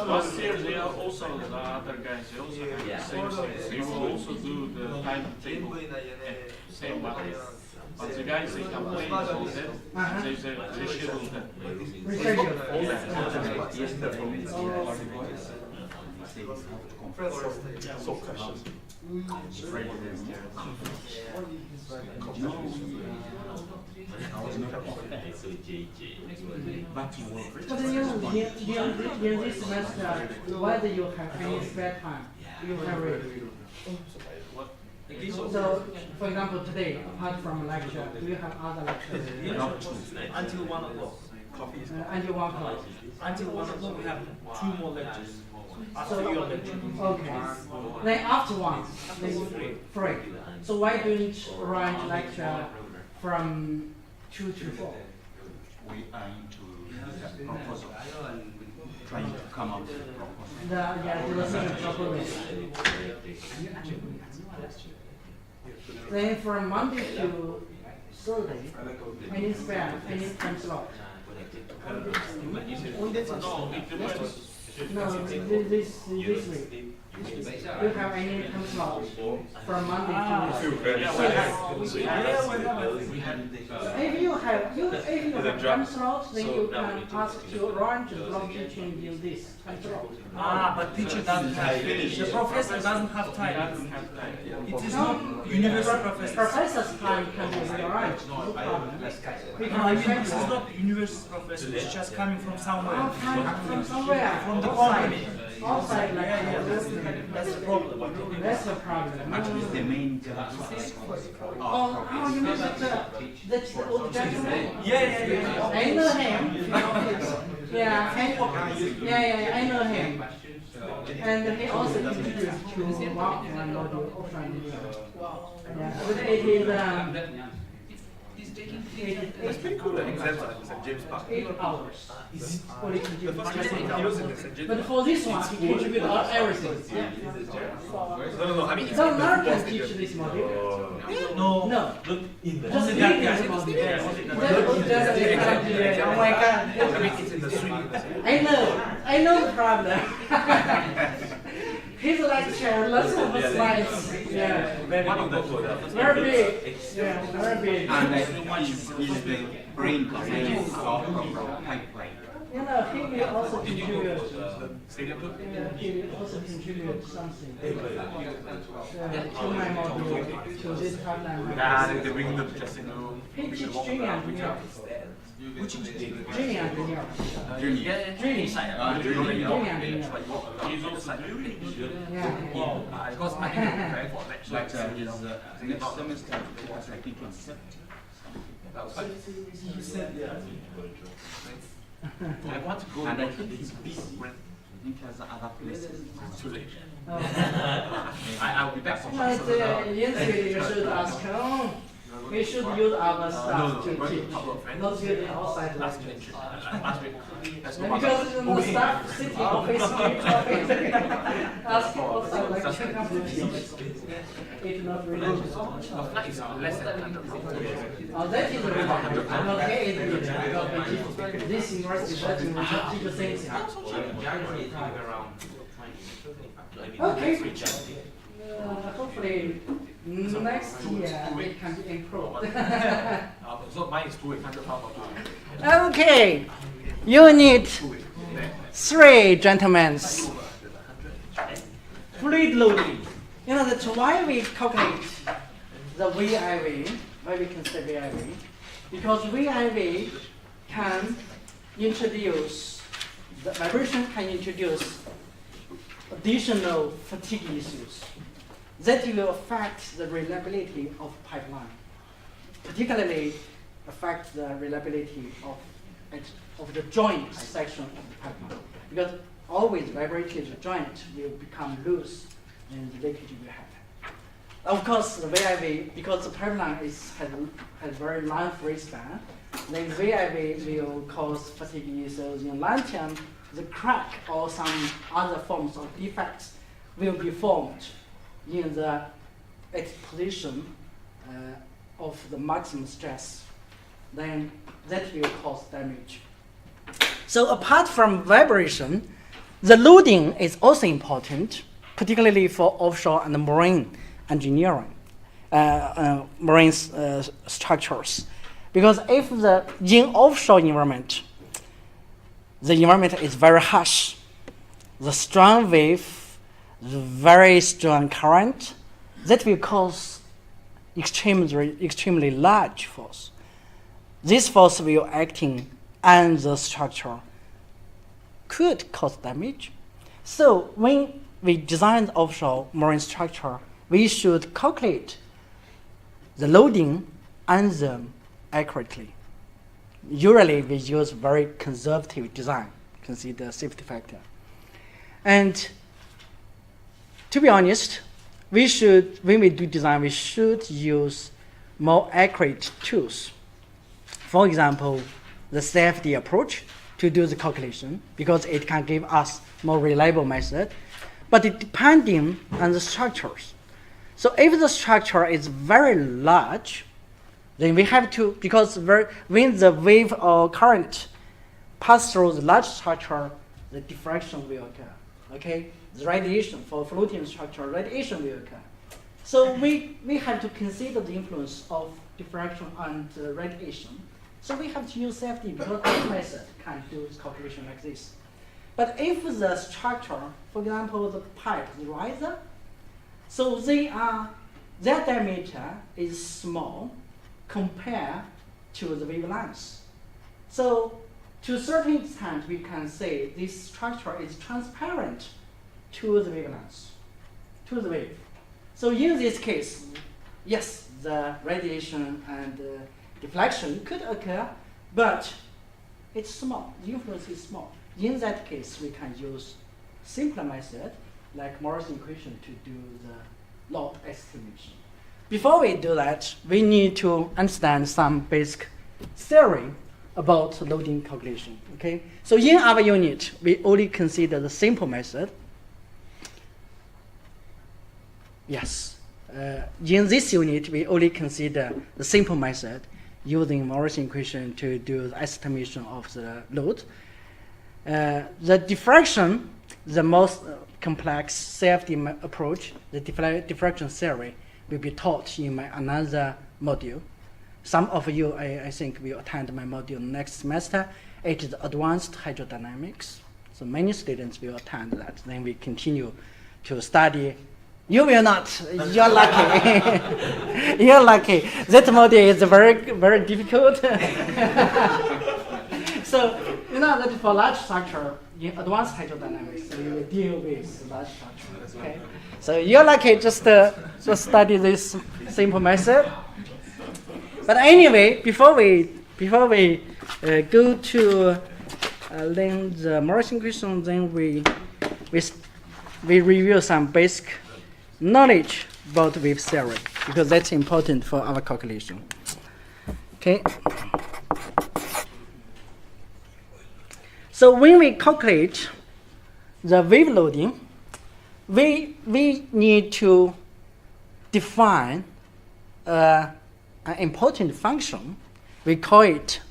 Last year, they are also the other guys. They also have the same thing. They will also do the timetable same matter. But the guys they complain about that, they schedule them. Reschedule. So precious. So JJ. But in this semester, whether you have any spare time, you can read. So, for example, today, apart from lecture, do you have other lectures? Until 1 o'clock. Coffee is Until 1 o'clock. Until 1 o'clock, we have 2 more lectures. After So, your lecture. okay. Then after 1, then free. So why don't you arrange lecture from 2 to 4? We are into the proposal, trying to come up with a proposal. The proposal. Then from Monday to Thursday, any spare, any time slot? No, it depends. No, this week. Do you have any time slot from Monday to If you have time slot, then you can ask to arrange the block teaching in this time slot. But teacher doesn't have finish. The professor doesn't have time. It is not university professor. Professor's time can be rearranged, no problem. I mean, this is not university professor. It's just coming from somewhere. From somewhere, From the company. outside, like That's the problem. that's the problem. Actually, the main Oh, you mean that's the old gentleman? Yeah. I know him. Yeah, I know him. And he also introduced to one module offshore engineering. Yeah, but it is He's taking It's pretty cool that exams are in St. James Park. 8 hours. Only contribute. But No, for this one, he contribute everything. I mean, So now can teach this module? no. No. In the Just read this module. Oh my god. I mean, it's in the street. I know the problem. His lecture, lots of slides. Yeah. Very big. Yeah, very big. and is the brain of pipeline. You know, he will also contribute. He will also contribute something to my module, to this timeline. They bring the dressing room. He teaches junior engineer. Which is Junior engineer. Junior. Junior engineer. He's also doing Yeah. because I think I'm preparing for next But lecture. next semester, because I think in You said I want to go. and I think it's busy. I think there's other places. Too late. Oh. I'll be back for But usually you should ask, we should use our staff to teach, not using outside last lectures. week. Last week. Let's go back. Because the staff sitting office asking outside lectures. It's not really. The flight is less than 100. Oh, that is really okay. It's good because this university doesn't teach the same thing. Okay. Hopefully next year it can be improved. So mine is 2,800 pounds. Okay, unit 3, gentlemen. Fluid loading. You know that's why we calculate the VIV, why we consider VIV, because VIV can introduce, the vibration can introduce additional fatigue issues that will affect the reliability of pipeline, particularly affect the reliability of the joint section of the pipeline, because always vibrated joint will become loose and the leakage will happen. Of course, the VIV, because the pipeline has very long free span, then VIV will cause fatigue issues in long term. The crack or some other forms of defects will be formed in the position of the maximum stress. Then that will cause damage. So apart from vibration, the loading is also important, particularly for offshore and marine engineering, marine structures. Because if in offshore environment, the environment is very harsh, the strong wave very strong current that will cause extremely large force. This force will acting on the structure could cause damage. So when we design the offshore marine structure, we should calculate the loading on them accurately. Usually we use very conservative design, consider safety factor. And to be honest, when we do design, we should use more accurate tools. For example, the CFD approach to do the calculation, because it can give us more reliable method, but it depending on the structures. So if the structure is very large, then we have to, because when the wave or current pass through the large structure, the diffraction will occur. Okay, the radiation for floating structure, radiation will occur. So we have to consider the influence of diffraction and radiation. So we have to use CFD because our method can do this calculation like this. But if the structure, for example, the pipe, the riser, so their diameter is small compared to the wavelength. So to a certain extent, we can say this structure is transparent to the wavelength, to the wave. So in this case, yes, the radiation and deflection could occur, but it's small. The influence is small. In that case, we can use simpler method like Morrison equation to do the load estimation. Before we do that, we need to understand some basic theory about loading calculation. Okay, so in our unit, we only consider the simple method. Yes, in this unit, we only consider the simple method using Morrison equation to do the estimation of the load. The diffraction, the most complex CFD approach, the diffraction theory, will be taught in my another module. Some of you, I think, will attend my module next semester. It is advanced hydrodynamics. So many students will attend that. Then we continue to study. You will not. You're lucky. You're lucky. That module is very, very difficult. So you know that for large structure in advanced hydrodynamics, we will deal with large structure. Okay. So you're lucky. Just study this simple method. But anyway, before we go to learn the Morrison equation, then we review some basic knowledge about wave theory because that's important for our calculation. Okay. So when we calculate the wave loading, we need to define an important function. We call it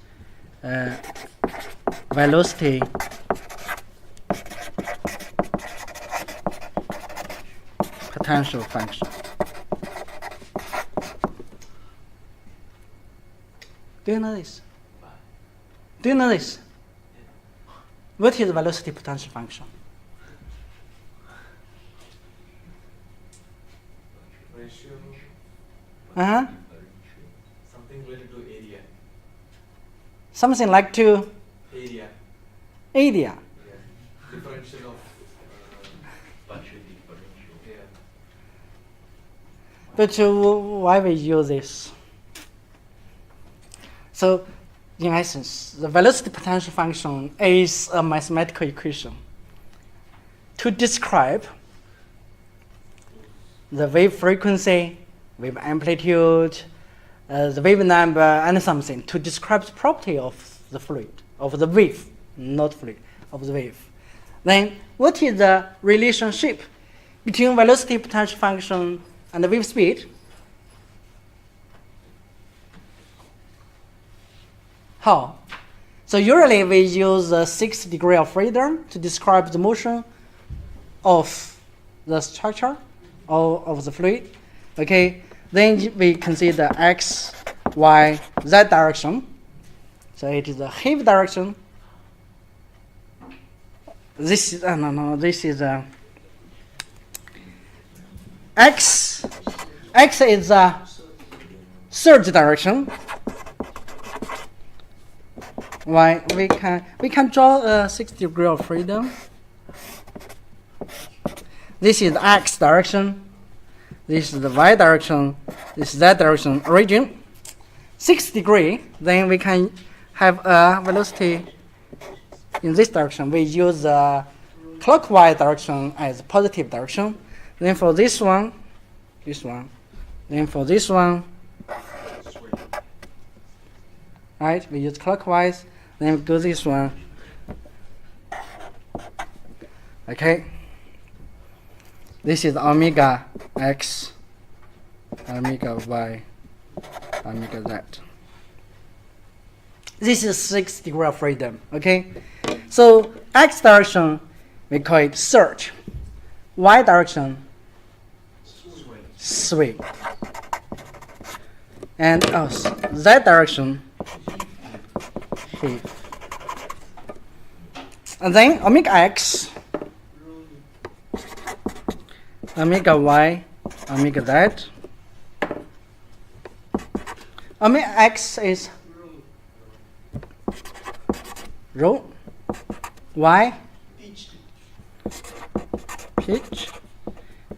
velocity potential function. Do you know this? Do you know this? What is velocity potential function? Ratio. Uh-huh. Something related to area. Something like to Area. area. Yeah. Differential of. Partial differential. Yeah. But why we use this? So, in essence, the velocity potential function is a mathematical equation to describe the wave frequency, wave amplitude, the wave number, and something to describe the property of the fluid, of the wave, not fluid, of the wave. Then, what is the relationship between velocity potential function and the wave speed? How? So usually we use 6 degrees of freedom to describe the motion of the structure or of the fluid. Okay, then we consider x, y, z direction. So it is the heave direction. This is X is the surge direction. Why we can draw a 60 degree of freedom. This is the X direction. This is the Y direction. This is Z direction. Origin 6 degree. Then we can have a velocity in this direction. We use the clockwise direction as positive direction. Then for this one. Then for this one, right? We use clockwise. Then we go this one. Okay. This is omega X, omega Y, omega Z. This is 6 degree of freedom. Okay. So X direction we call it surge. Y direction sway. And Z direction heave. And then omega X, omega Y, omega Z. Omega X is rho, Y, pitch,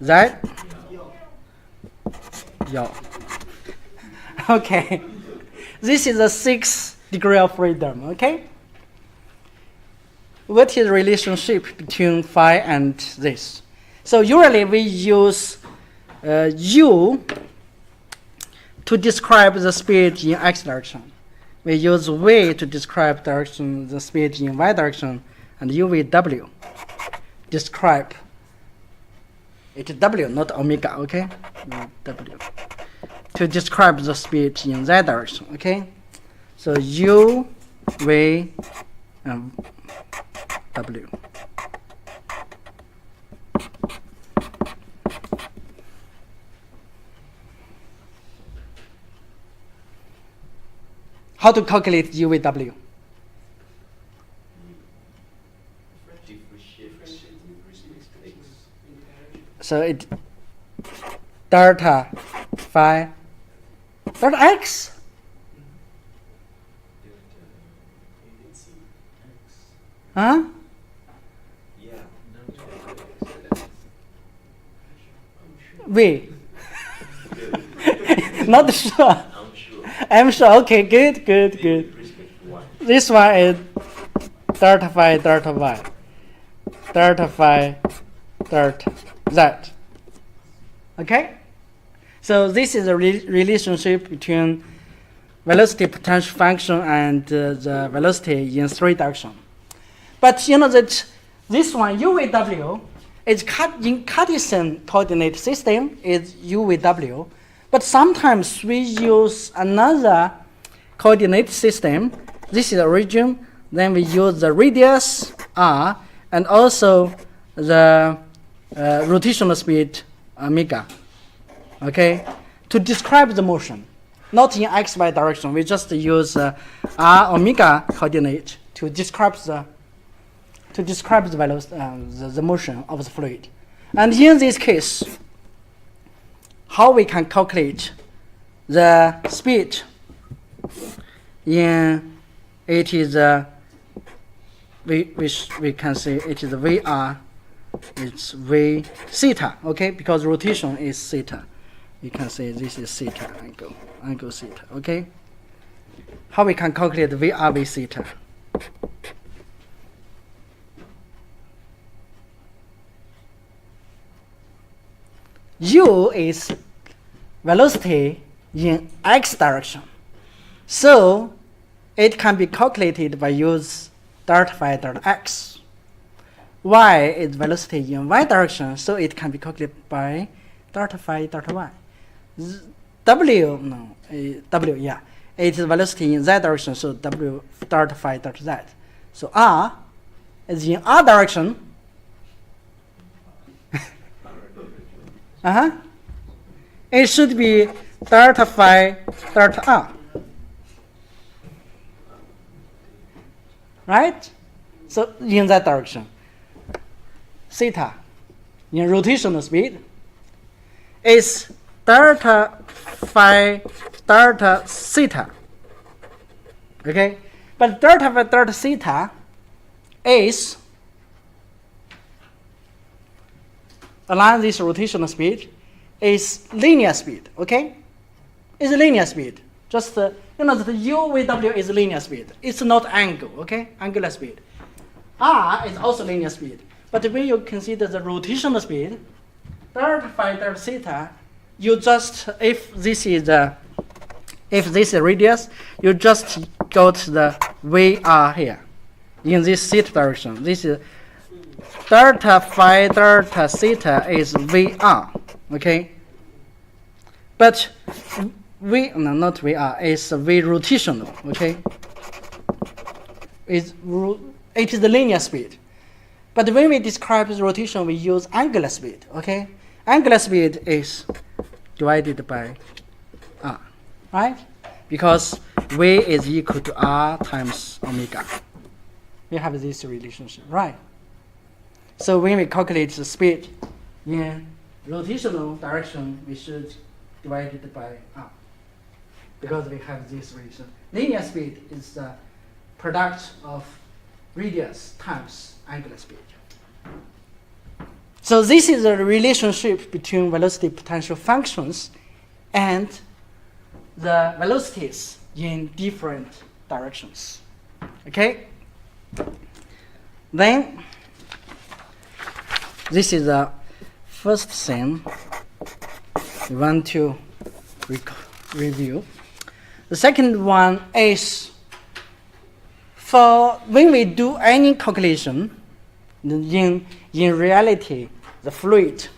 Z, yaw. Okay, this is a 6 degree of freedom. Okay, what is the relationship between phi and this? So usually we use u to describe the speed in x direction. We use v to describe the speed in y direction, and uv describe it w, not omega. Okay, w to describe the speed in z direction. Okay, so u, v, and w. How to calculate UVW? So it delta phi delta x. Huh? V. Not sure. I'm sure. Okay, good. This one is delta phi delta y, delta phi delta z. Okay? So this is a relationship between velocity potential function and the velocity in 3 directions. But you know that this one, UVW, is in Cartesian coordinate system, is UVW. But sometimes we use another coordinate system. This is the origin. Then we use the radius r and also the rotational speed omega. Okay, to describe the motion, not in xy direction. We just use r omega coordinate to describe the velocity, the motion of the fluid. And in this case, how we can calculate the speed in it is we can say it is VR, it's V theta, okay, because rotation is theta. We can say this is theta angle theta, okay. How we can calculate VR V theta? U is velocity in x direction. So it can be calculated by use delta phi delta x. Y is velocity in y direction, so it can be calculated by delta phi delta y. It is velocity in z direction, so w delta phi delta z. So r is in r direction. It should be delta phi delta r. Right? So in that direction. Theta in rotational speed. is delta phi delta theta. Okay, but delta phi delta theta is along this rotational speed is linear speed. Okay, it's linear speed. Just the UVW is linear speed. It's not angle. Okay, angular speed. R is also linear speed. But when you consider the rotational speed, delta phi delta theta, you just if this is radius, you just go to the VR here in this theta direction. This is delta phi delta theta is VR. Okay, but not VR, it's V rotational. Okay, it is the linear speed. But when we describe the rotation, we use angular speed. Okay, angular speed is divided by R, right? Because V is equal to R times omega. We have this relationship, right? So when we calculate the speed in rotational direction, we should divide it by R, because we have this relation. Linear speed is the product of radius times angular speed. So this is the relationship between velocity potential functions and the velocities in different directions. Okay? Then, this is the first thing we want to review. The second one is for when we do any calculation, in reality, the fluid,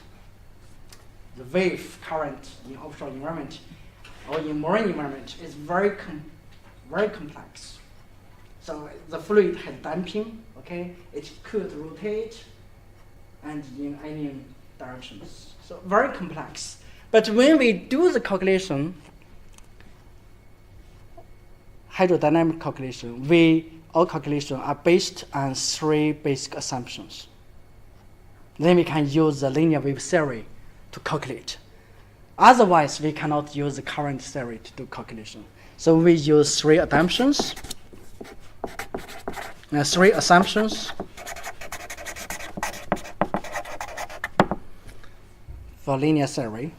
the wave current in offshore environment or in marine environment is very complex. So the fluid has damping, okay? It could rotate and in any directions. So very complex. But when we do the calculation, hydrodynamic calculation, all calculations are based on 3 basic assumptions. Then we can use the linear wave theory to calculate. Otherwise, we cannot use the current theory to do calculation. So we use 3 assumptions. For linear theory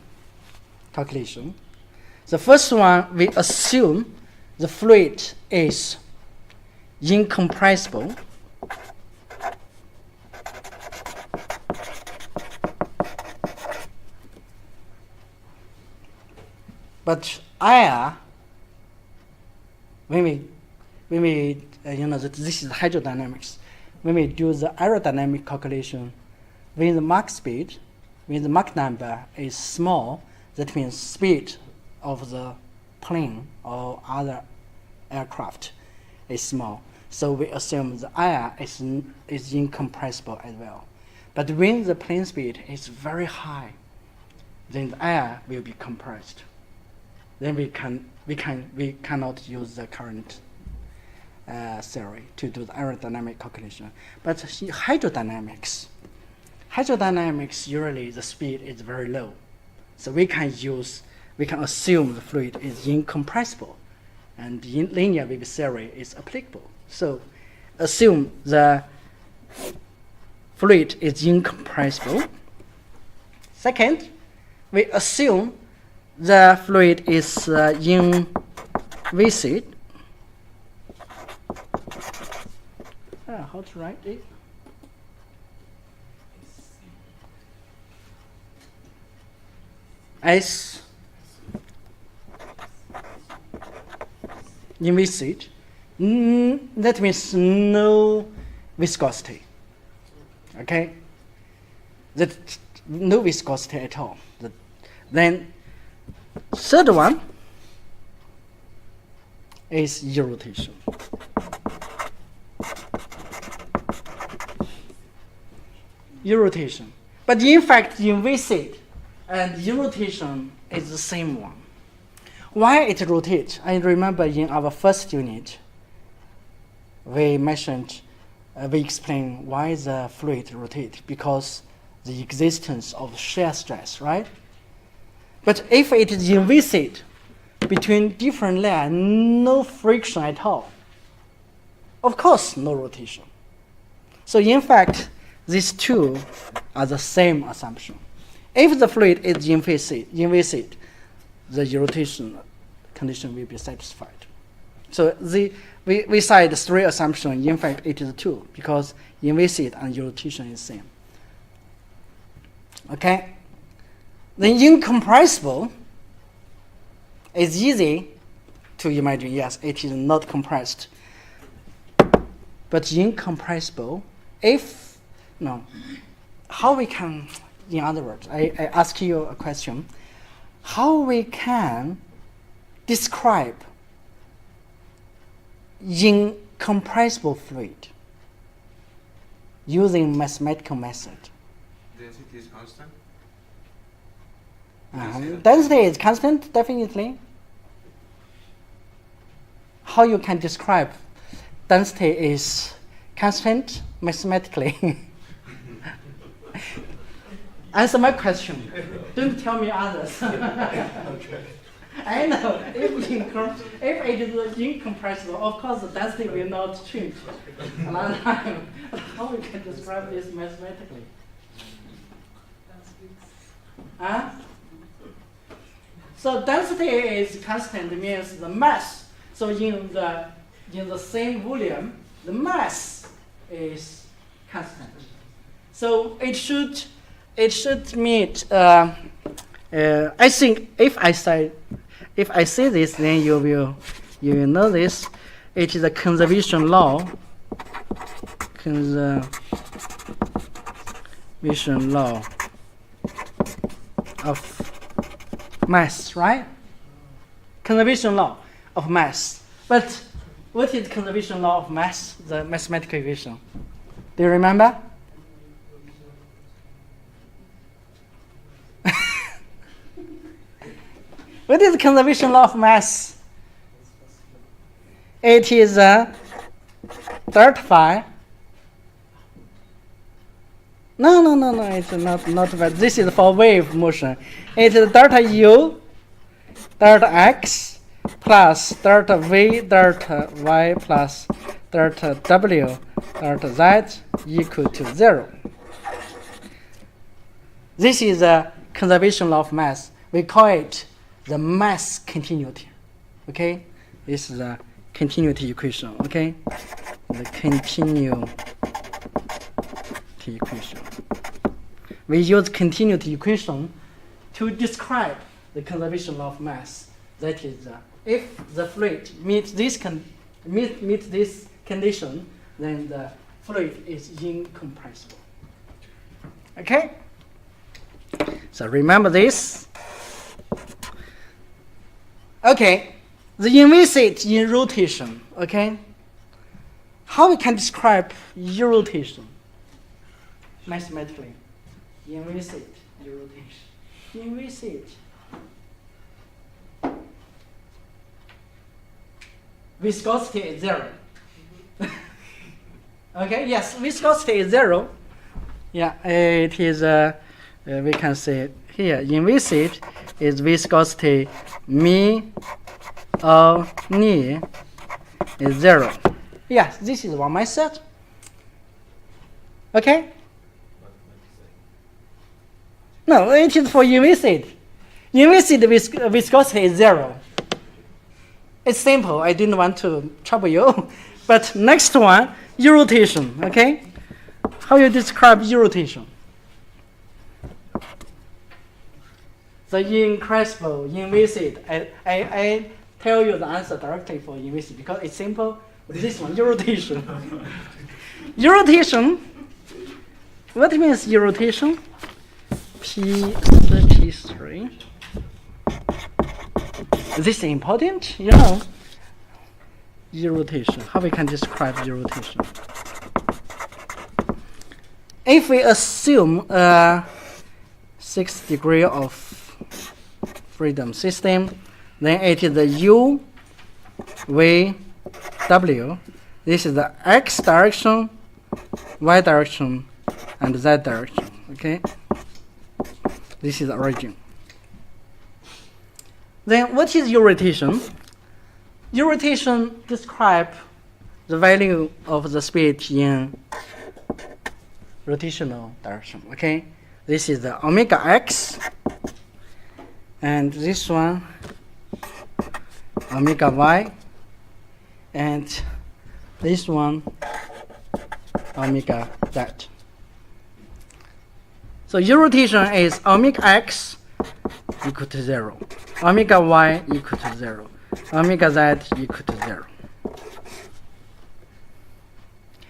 calculation. The first one, we assume the fluid is incompressible. But air, when we this is hydrodynamics. When we do the aerodynamic calculation, when the Mach speed, when the Mach number is small, that means speed of the plane or other aircraft is small. So we assume the air is incompressible as well. But when the plane speed is very high, then the air will be compressed. Then we cannot use the current theory to do the aerodynamic calculation. But in hydrodynamics usually the speed is very low. So we can assume the fluid is incompressible, and in linear wave theory is applicable. So assume the fluid is incompressible. Second, we assume the fluid is inviscid. How to write it? As inviscid. That means no viscosity. Okay? That no viscosity at all. Then third one is rotation. Rotation. But in fact, inviscid and rotation is the same one. Why it rotates? I remember in our first unit, we explained why the fluid rotates, because the existence of shear stress, right? But if it is inviscid between different layers, no friction at all, of course, no rotation. So in fact, these two are the same assumption. If the fluid is inviscid, the rotation condition will be satisfied. So we cite 3 assumptions. In fact, it is 2 because inviscid and rotation is same. Okay. Then incompressible is easy to imagine. Yes, it is not compressed. But incompressible, how we can, in other words, I ask you a question. How we can describe incompressible fluid using mathematical method? Density is constant? Density is constant, definitely. How you can describe density is constant mathematically? Answer my question. Don't tell me others. Okay. I know. If it is incompressible, of course the density will not change a lot of time. How we can describe this mathematically? So density is constant means the mass. So in the same volume, the mass is constant. So it should meet. I think if I say this, then you will know this. It is a conservation law. Conservation law of mass, right? Conservation law of mass. But what is conservation law of mass? The mathematical equation. Do you remember? What is conservation law of mass? It is dirt phi. No, it's not bad. This is for wave motion. It is delta U, delta X, plus delta V, delta Y, plus delta W, delta Z equal to 0. This is a conservation law of mass. We call it the mass continuity. Okay? This is a continuity equation. Okay? The continuity equation. We use continuity equation to describe the conservation law of mass. That is, if the fluid meets this condition, then the fluid is incompressible. Okay? So remember this. Okay, the inviscid in rotation. Okay, how we can describe rotation mathematically? Inviscid rotation. Inviscid. Viscosity is 0. Okay, yes, viscosity is 0. Yeah, it is. We can say it here. Inviscid is viscosity mi or ni is 0. Yes, this is one method. Okay? No, it is for inviscid. Inviscid viscosity is 0. It's simple. I didn't want to trouble you. But next one, rotation. Okay? How you describe rotation? The incompressible, inviscid. I tell you the answer directly for inviscid because it's simple. This one, rotation. Rotation. What means rotation? P33. This is important, you know. Rotation. How we can describe rotation? If we assume a 6 degree of freedom system, then it is the U, V, W. This is the X direction, Y direction, and Z direction. Okay? This is the origin. Then what is U rotation? U rotation describes the value of the speed in rotational direction. Okay, this is the omega x, and this one omega y, and this one omega z. So U rotation is omega x equal to 0, omega y equal to 0, omega z equal to 0.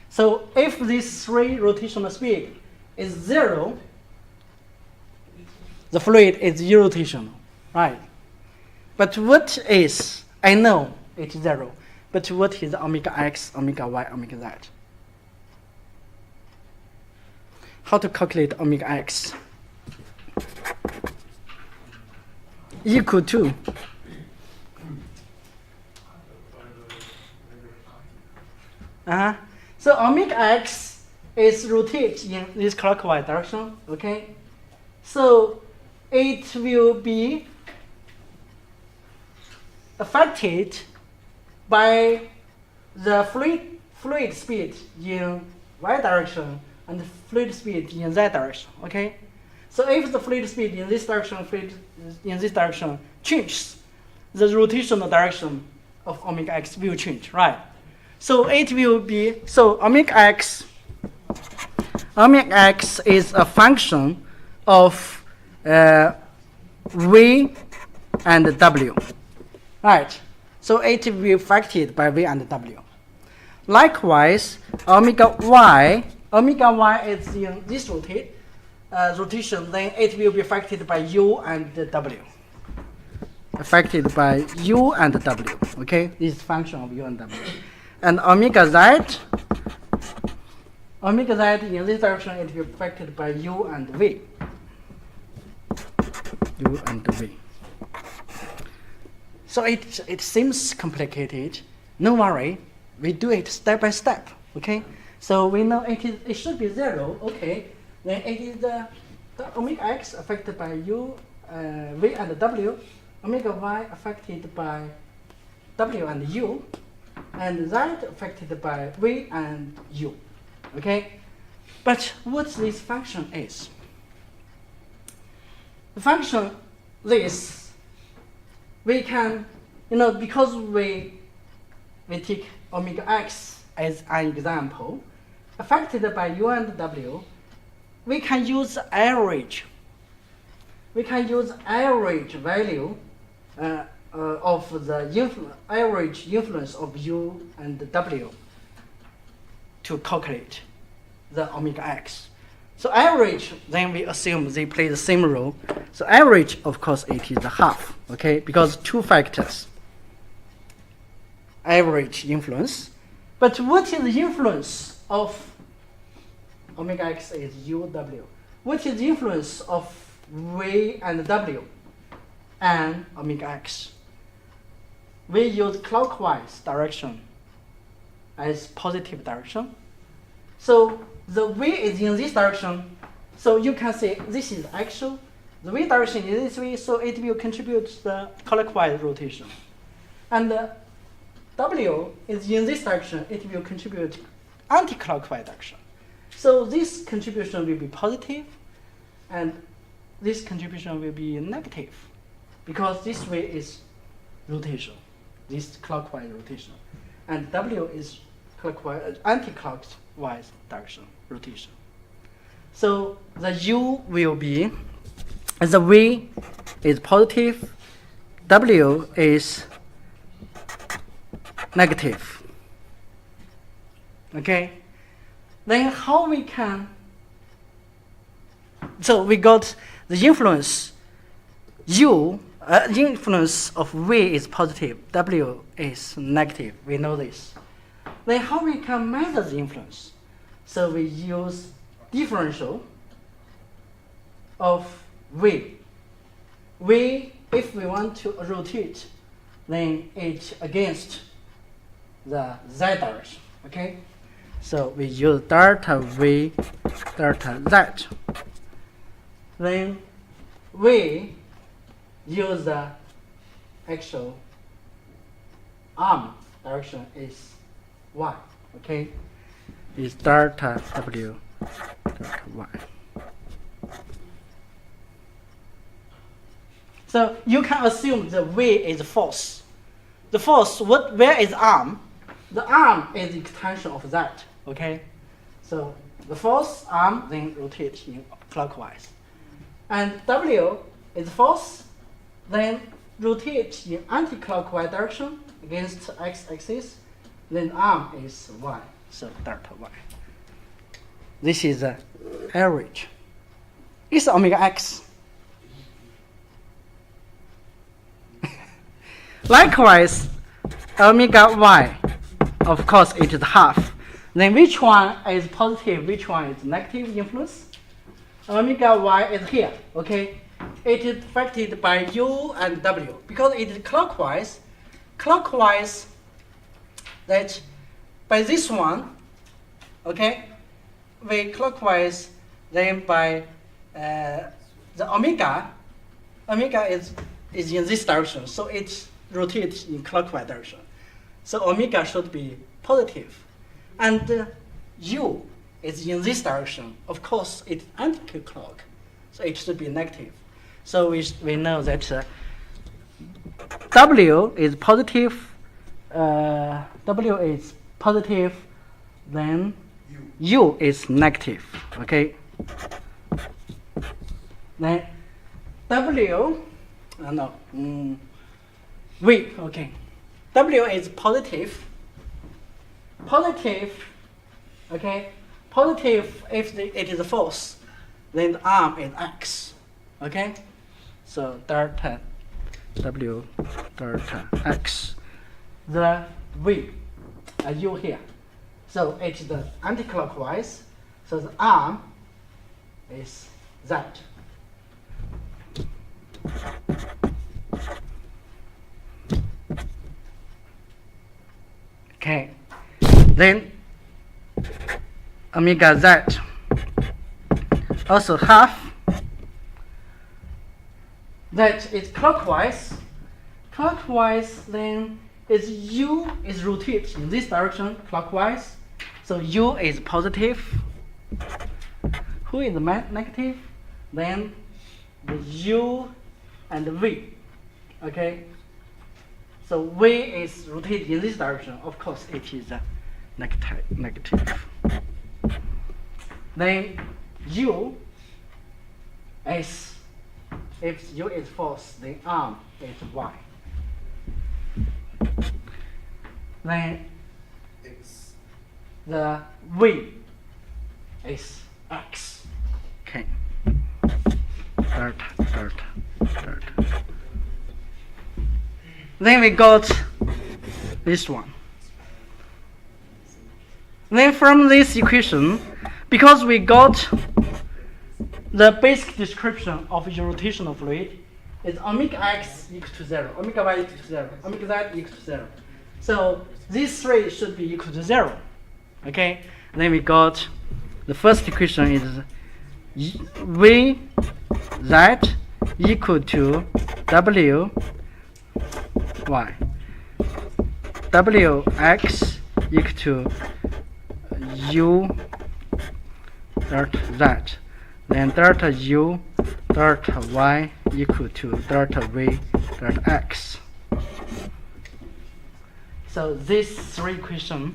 So if this three rotational speed is 0, the fluid is irrotational, right? But what is, I know it's 0, but what is omega x, omega y, omega z? How to calculate omega x? Equal to so omega x is rotate in this clockwise direction, okay? So it will be affected by the fluid speed in y direction and the fluid speed in z direction, okay? So if the fluid speed in this direction, fluid in this direction changes, the rotational direction of omega x will change, right? So it will be, so omega x is a function of v and w, right? So it will be affected by v and w. Likewise, omega y is in this rotation, then it will be affected by u and w. Affected by u and w, okay? This is function of u and w. And omega z in this direction, it will be affected by u and v. U and v. So it seems complicated. No worry, we do it step by step, okay? So we know it should be 0, okay? Then it is the omega x affected by u, v and w, omega y affected by w and u, and z affected by v and u, okay? But what this function is? The function this, we can, because we take omega x as an example, affected by u and w, we can use average. We can use average value of the average influence of u and w to calculate the omega x. So average, then we assume they play the same role. So average, of course, it is the half, okay? Because two factors. Average influence. But what is the influence of omega x is uw? What is the influence of v and w and omega x? We use clockwise direction as positive direction. So the v is in this direction. So you can say this is actual. The v direction is this way, so it will contribute to the clockwise rotation. And w is in this direction, it will contribute anti-clockwise direction. So this contribution will be positive, and this contribution will be negative, because this way is rotation, this clockwise rotation, and w is clockwise, anti-clockwise direction rotation. So the u will be, the v is positive, w is negative. Okay? Then how we can, so we got the influence u, influence of v is positive, w is negative, we know this. Then how we can measure the influence? So we use differential of v. V, if we want to rotate, then it's against the z direction, okay? So we use delta v, delta z. Then we use the actual arm direction is y, okay? Is delta W delta y. So you can assume the V is force. The force, where is arm? The arm is the extension of that, okay? So the force arm then rotate in clockwise. And W is force, then rotate in anti-clockwise direction against x-axis, then arm is y, so delta y. This is the average. It's omega x. Likewise, omega y, of course, it is half. Then which one is positive, which one is negative influence? Omega y is here, okay? It is affected by u and w. Because it is clockwise, that by this one, okay? We clockwise, then by the omega is in this direction, so it rotates in clockwise direction. So omega should be positive. And u is in this direction. Of course, it's anti-clock, so it should be negative. So we know that W is positive, then U is negative, okay? Then V, okay. W is positive, okay? Positive if it is a force, then the arm is x, okay? So delta W delta x. The V, U here. So it is the anti-clockwise, so the arm is Z. Okay, then omega Z also half. That is clockwise. Clockwise, then is U is rotated in this direction, clockwise. So U is positive. Who is negative? Then the U and the V. Okay. So V is rotated in this direction. Of course, it is negative. Then U is, if U is force, then arm is Y. Then the V is X. Okay. Delta. Then we got this one. Then from this equation, because we got the basic description of a rotational fluid, is omega x equal to 0, omega y equal to 0, omega z equal to 0. So these three should be equal to 0. Okay? Then we got the first equation is V z equal to W y. W x equal to U delta z. Then delta U delta y equal to delta V delta x. So this three equation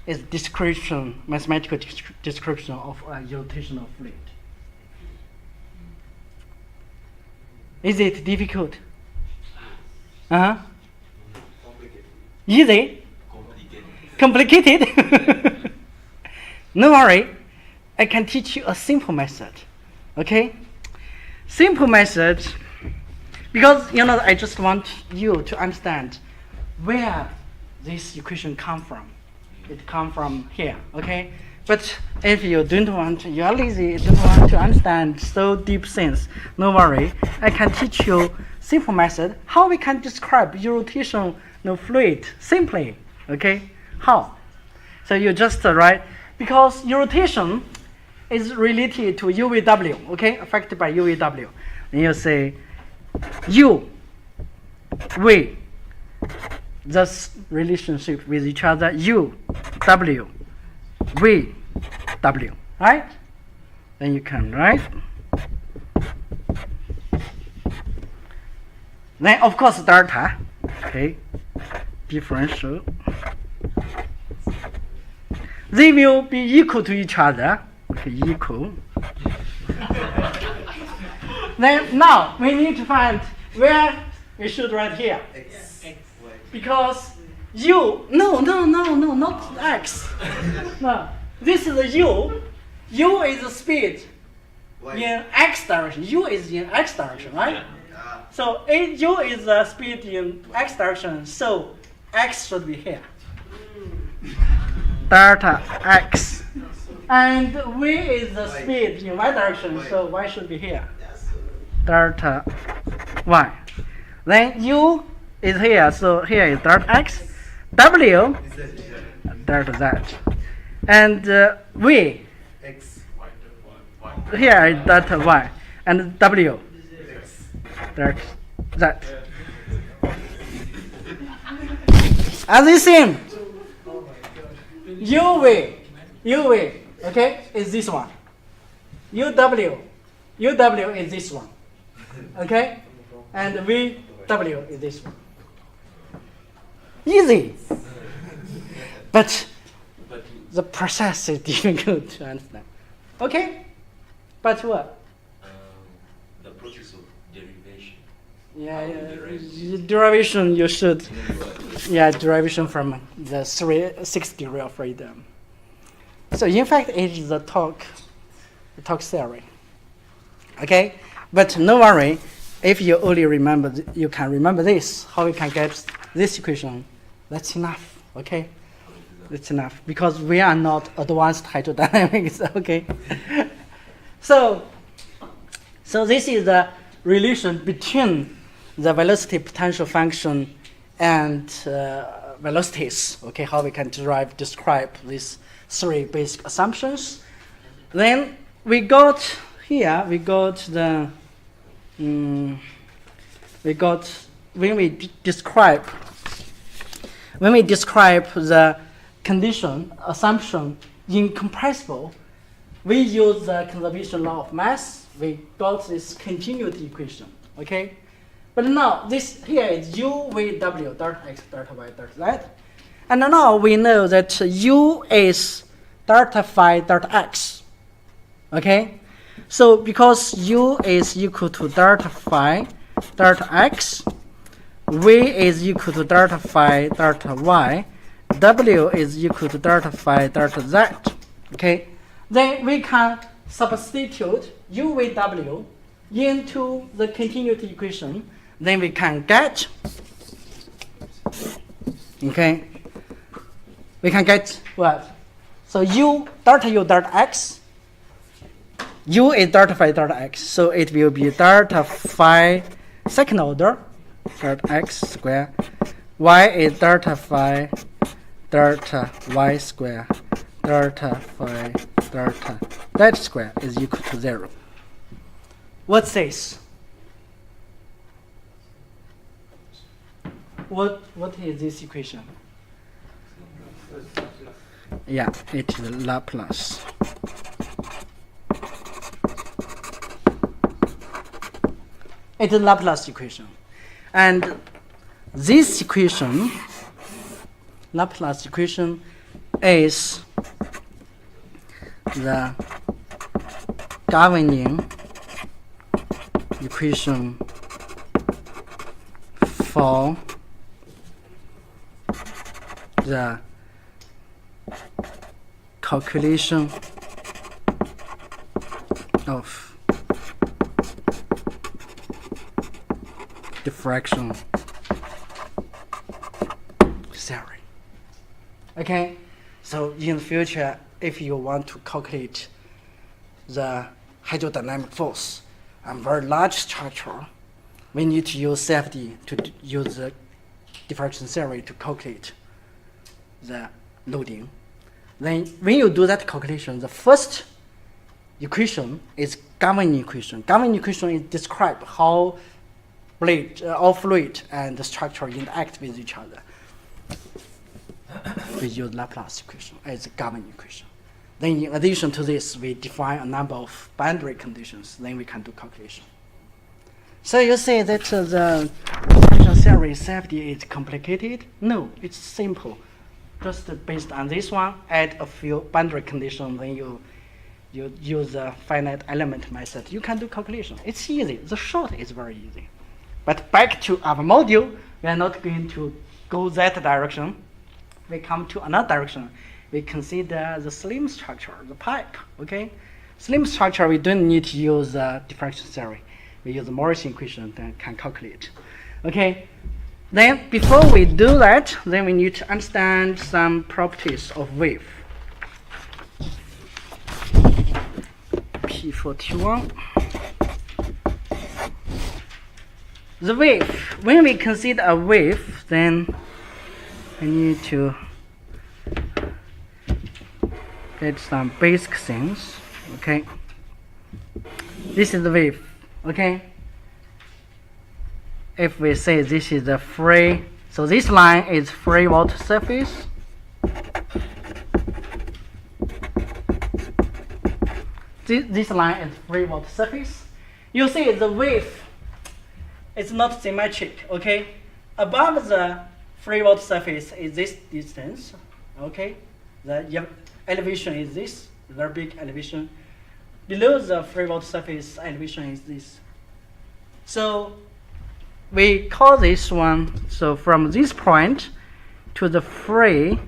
is description, mathematical description of a rotational fluid. Is it difficult? Easy? Complicated? No worry, I can teach you a simple method. Okay? Simple method, because I just want you to understand where this equation come from. It come from here, okay? But if you don't want, you are lazy, you don't want to understand so deep things, no worry. I can teach you simple method how we can describe your rotational fluid simply, okay? How? So you just write, because your rotation is related to UVW, okay? Affected by UVW. And you say U we, this relationship with each other, U, W, V, W, right? Then you can write. Then of course delta, okay, differential. They will be equal to each other, okay, equal. Then now we need to find where we should write here. X. Because U, no, not X. No, this is the U. U is the speed in X direction. U is in X direction, right? So U is the speed in X direction, so X should be here. Delta X. And V is the speed in Y direction, so Y should be here. Delta Y. Then U is here, so here is delta X. W, delta Z. And V, here is delta Y. And W, delta Z. As you see, UV, okay, is this one. UW is this one, okay, and VW is this one. Easy, but the process is difficult to understand. Okay, but what? The process of derivation. Yeah, derivation you should. Yeah, derivation from the 6 degree of freedom. So in fact, it is the talk theory. Okay, but no worry. If you only remember, you can remember this. How we can get this equation? That's enough. Okay, that's enough because we are not advanced hydrodynamics. Okay, so this is the relation between the velocity potential function and velocities. Okay, how we can describe these 3 basic assumptions. Then we got here. When we describe the condition assumption incompressible, we use the conservation law of mass. We got this continuity equation. Okay. But now this here is U V W delta X delta Y delta Z, and now we know that U is delta phi delta X. Okay, so because U is equal to delta phi delta X, V is equal to delta phi delta Y, W is equal to delta phi delta Z. Okay, then we can substitute U V W into the continuity equation. Then we can get, okay, we can get what? So U delta X, U is delta phi delta X, so it will be delta phi second order, delta X square, Y is delta phi delta Y square, delta phi delta Z square is equal to 0. What's this? What is this equation? Yeah, it is Laplace. It is Laplace equation. And this equation, Laplace equation, is the governing equation for the calculation of diffraction theory. Okay, so in the future, if you want to calculate the hydrodynamic force on very large structure, we need to use CFD to use the diffraction theory to calculate the loading. Then when you do that calculation, the first equation is governing equation. Governing equation is describe how all fluid and the structure interact with each other. We use Laplace equation as a governing equation. Then in addition to this, we define a number of boundary conditions. Then we can do calculation. So you say that the differential theory safety is complicated? No, it's simple. Just based on this one, add a few boundary conditions, then you use the finite element method. You can do calculation. It's easy. The short is very easy. But back to our module, we are not going to go that direction. We come to another direction. We consider the slim structure, the pipe, okay? Slim structure, we don't need to use diffraction theory. We use the Morrison equation and can calculate, okay? Then before we do that, then we need to understand some properties of wave. P41. The wave, when we consider a wave, then we need to get some basic things, okay? This is the wave, okay? If we say this is the free, so this line is free water surface. This line is free water surface. You see the wave is not symmetric, okay? Above the free water surface is this distance, okay? The elevation is this, very big elevation. Below the free water surface, elevation is this. So we call this one, so from this point to the free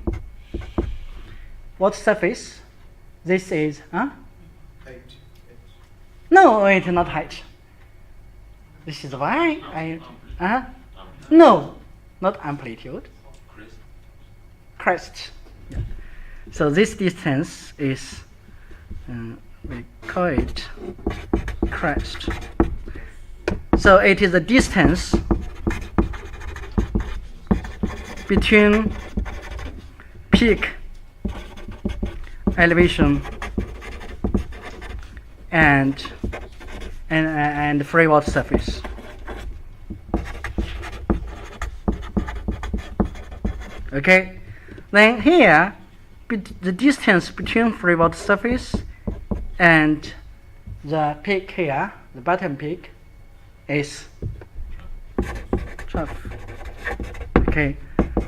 water surface, this is, Height. no, it's not height. This is why no, not amplitude. Crest. Yeah. So this distance is, we call it crest. So it is the distance between peak elevation and free water surface. Okay, then here the distance between free water surface and the peak here, the bottom peak, is trough. Okay,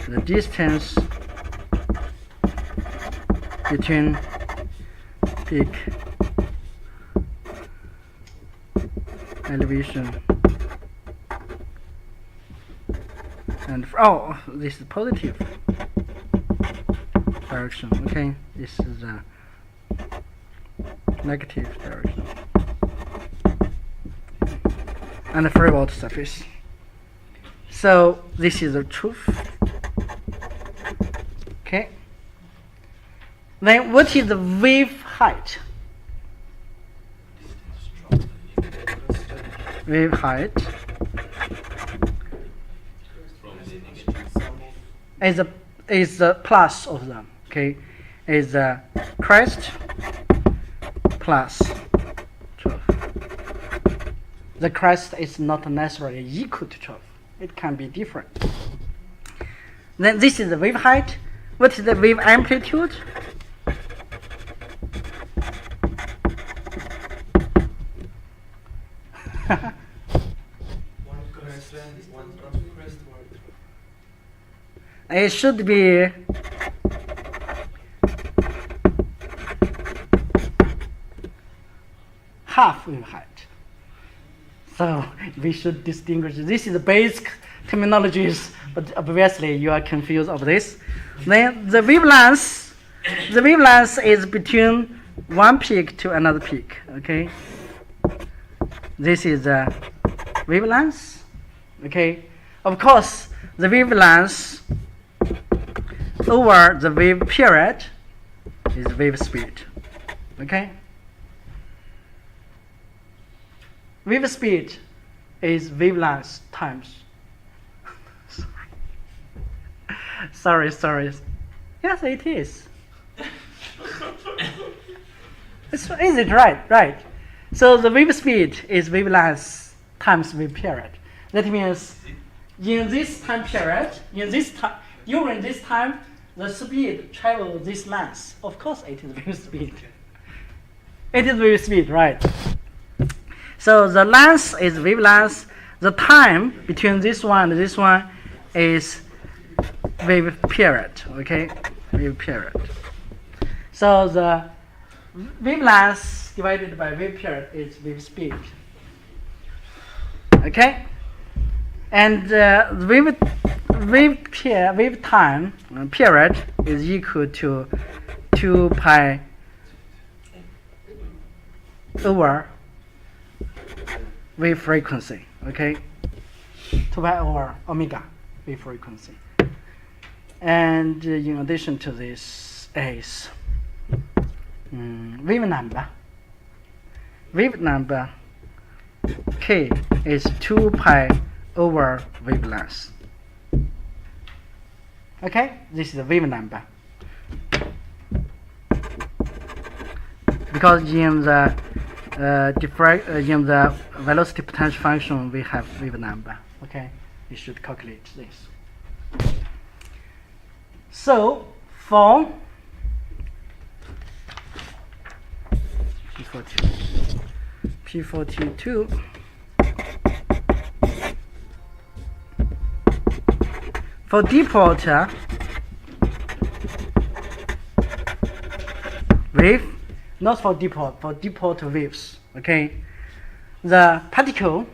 the distance between peak elevation and this is positive direction. Okay, this is a negative direction, and the free water surface. So this is the truth. Okay. Then what is the wave height? Wave height is the plus of them. Okay, is the crest plus 12. The crest is not necessarily equal to 12. It can be different. Then this is the wave height. What is the wave amplitude? It should be half wave height. So we should distinguish. This is the basic terminologies, but obviously you are confused of this. Then the wavelength is between one peak to another peak. Okay. This is the wavelength. Okay. Of course, the wavelength over the wave period is wave speed. Okay. Wave speed is wavelength times. Sorry. Yes, it is. Is it right? Right. So the wave speed is wavelength times wave period. That means in this time period, during this time, the speed travels this length. Of course, it is wave speed. It is wave speed, right? So the length is wavelength. The time between this one and this one is wave period. Okay, wave period. So the wavelength divided by wave period is wave speed. Okay, and wave time period is equal to 2 pi over wave frequency. Okay, 2 pi over omega wave frequency. And in addition to this is wave number. Wave number k is 2 pi over wavelength. Okay, this is the wave number. Because in the in the velocity potential function we have wave number. Okay, we should calculate this. So for P42 for dipole wave, not for dipole waves. Okay, the particle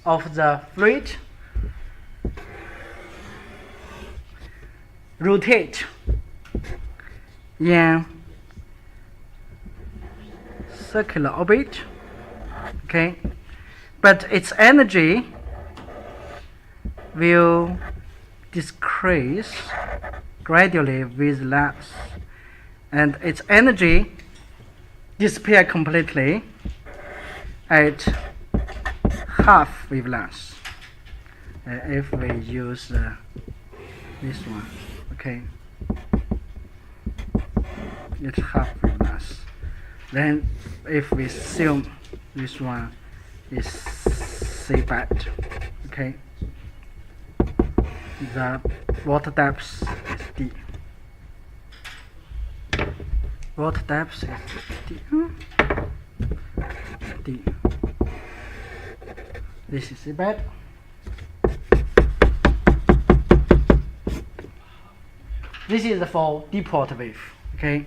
of the fluid rotate in circular orbit. Okay, but its energy will decrease gradually with length, and its energy disappear completely at half wavelength. If we use this one, okay, it's half wavelength. Then if we assume this one is C band, okay, the water depth is D. Water depth is D. D. This is the bed. This is for dipole wave. Okay.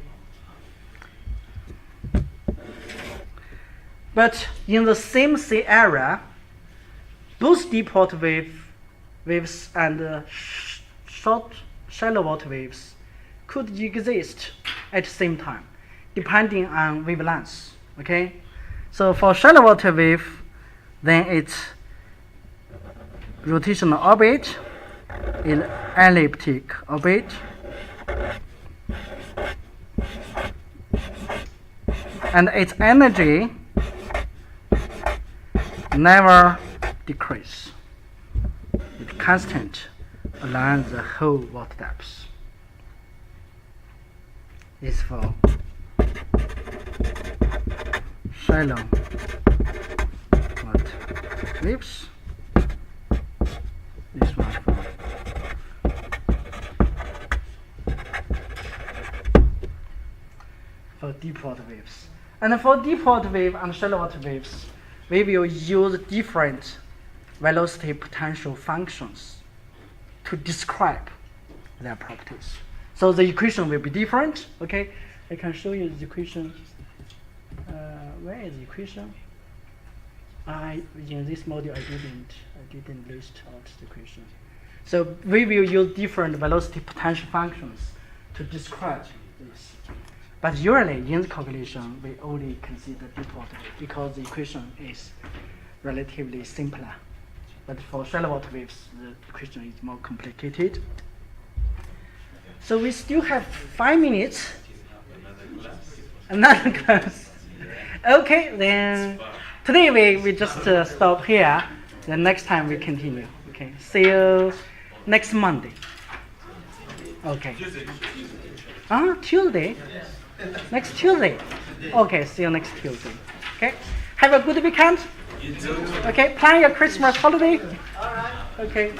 But in the same C area, both dipole waves and short shallow water waves could exist at the same time, depending on wavelength. Okay, so for shallow water wave, then its rotational orbit is elliptic orbit, and its energy never decrease. It's constant along the whole water depth. Is for shallow water waves. This one for deep water waves. And for deep water wave and shallow water waves, we will use different velocity potential functions to describe their properties. So the equation will be different. Okay, I can show you the equation. Where is the equation? In this module I didn't list out the equation. So we will use different velocity potential functions to describe this. But usually in the calculation we only consider deep water wave because the equation is relatively simpler. But for shallow water waves, the equation is more complicated. So we still have 5 minutes. Another class. Okay, then today we just stop here. The next time we continue. Okay, see you next Monday. Okay. Tuesday? Next Tuesday. Okay, see you next Tuesday. Okay. Have a good weekend. You too. Okay, plan your Christmas holiday. All right. Okay.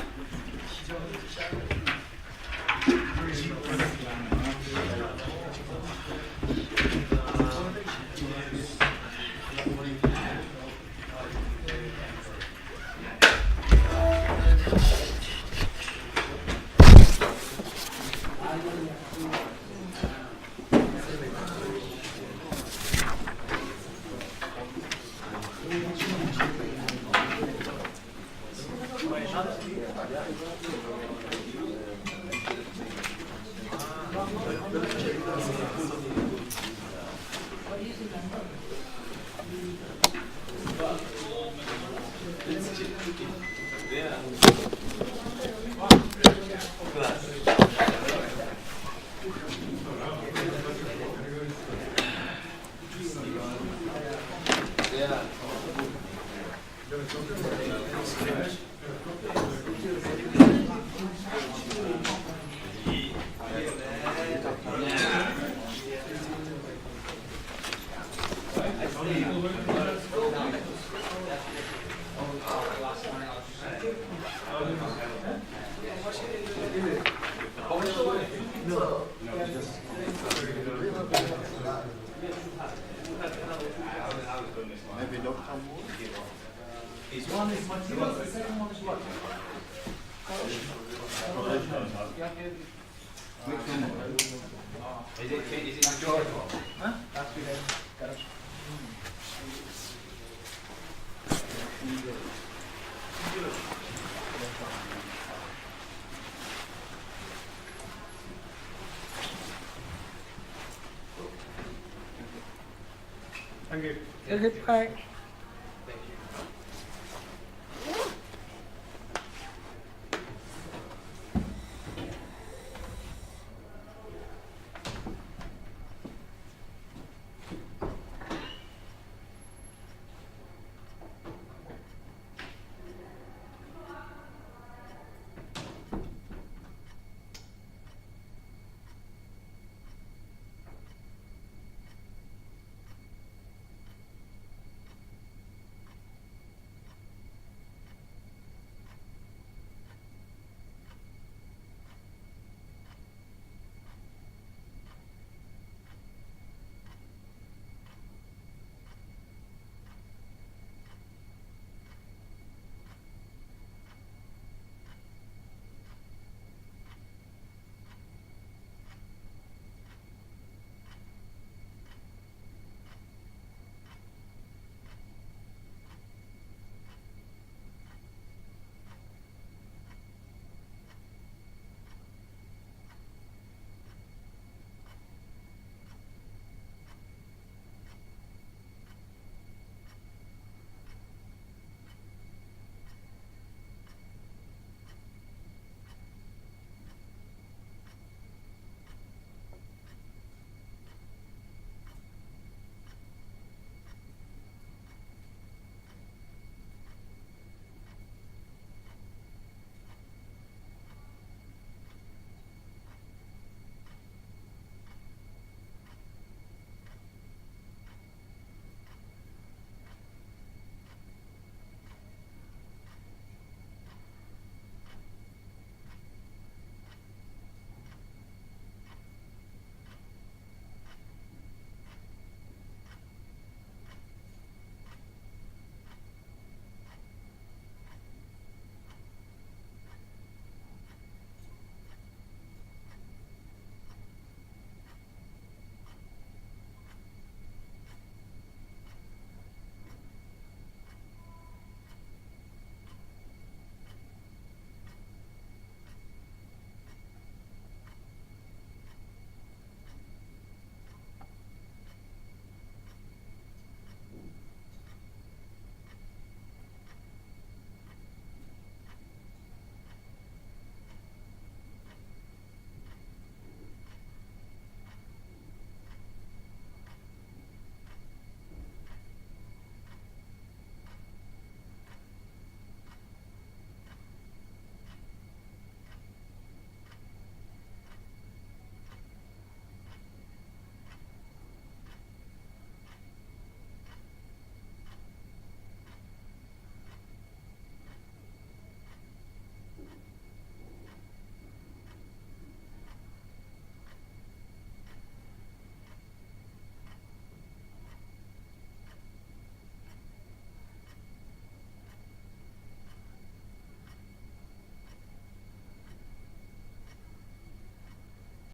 Is it George? Huh? Thank you. Okay, bye.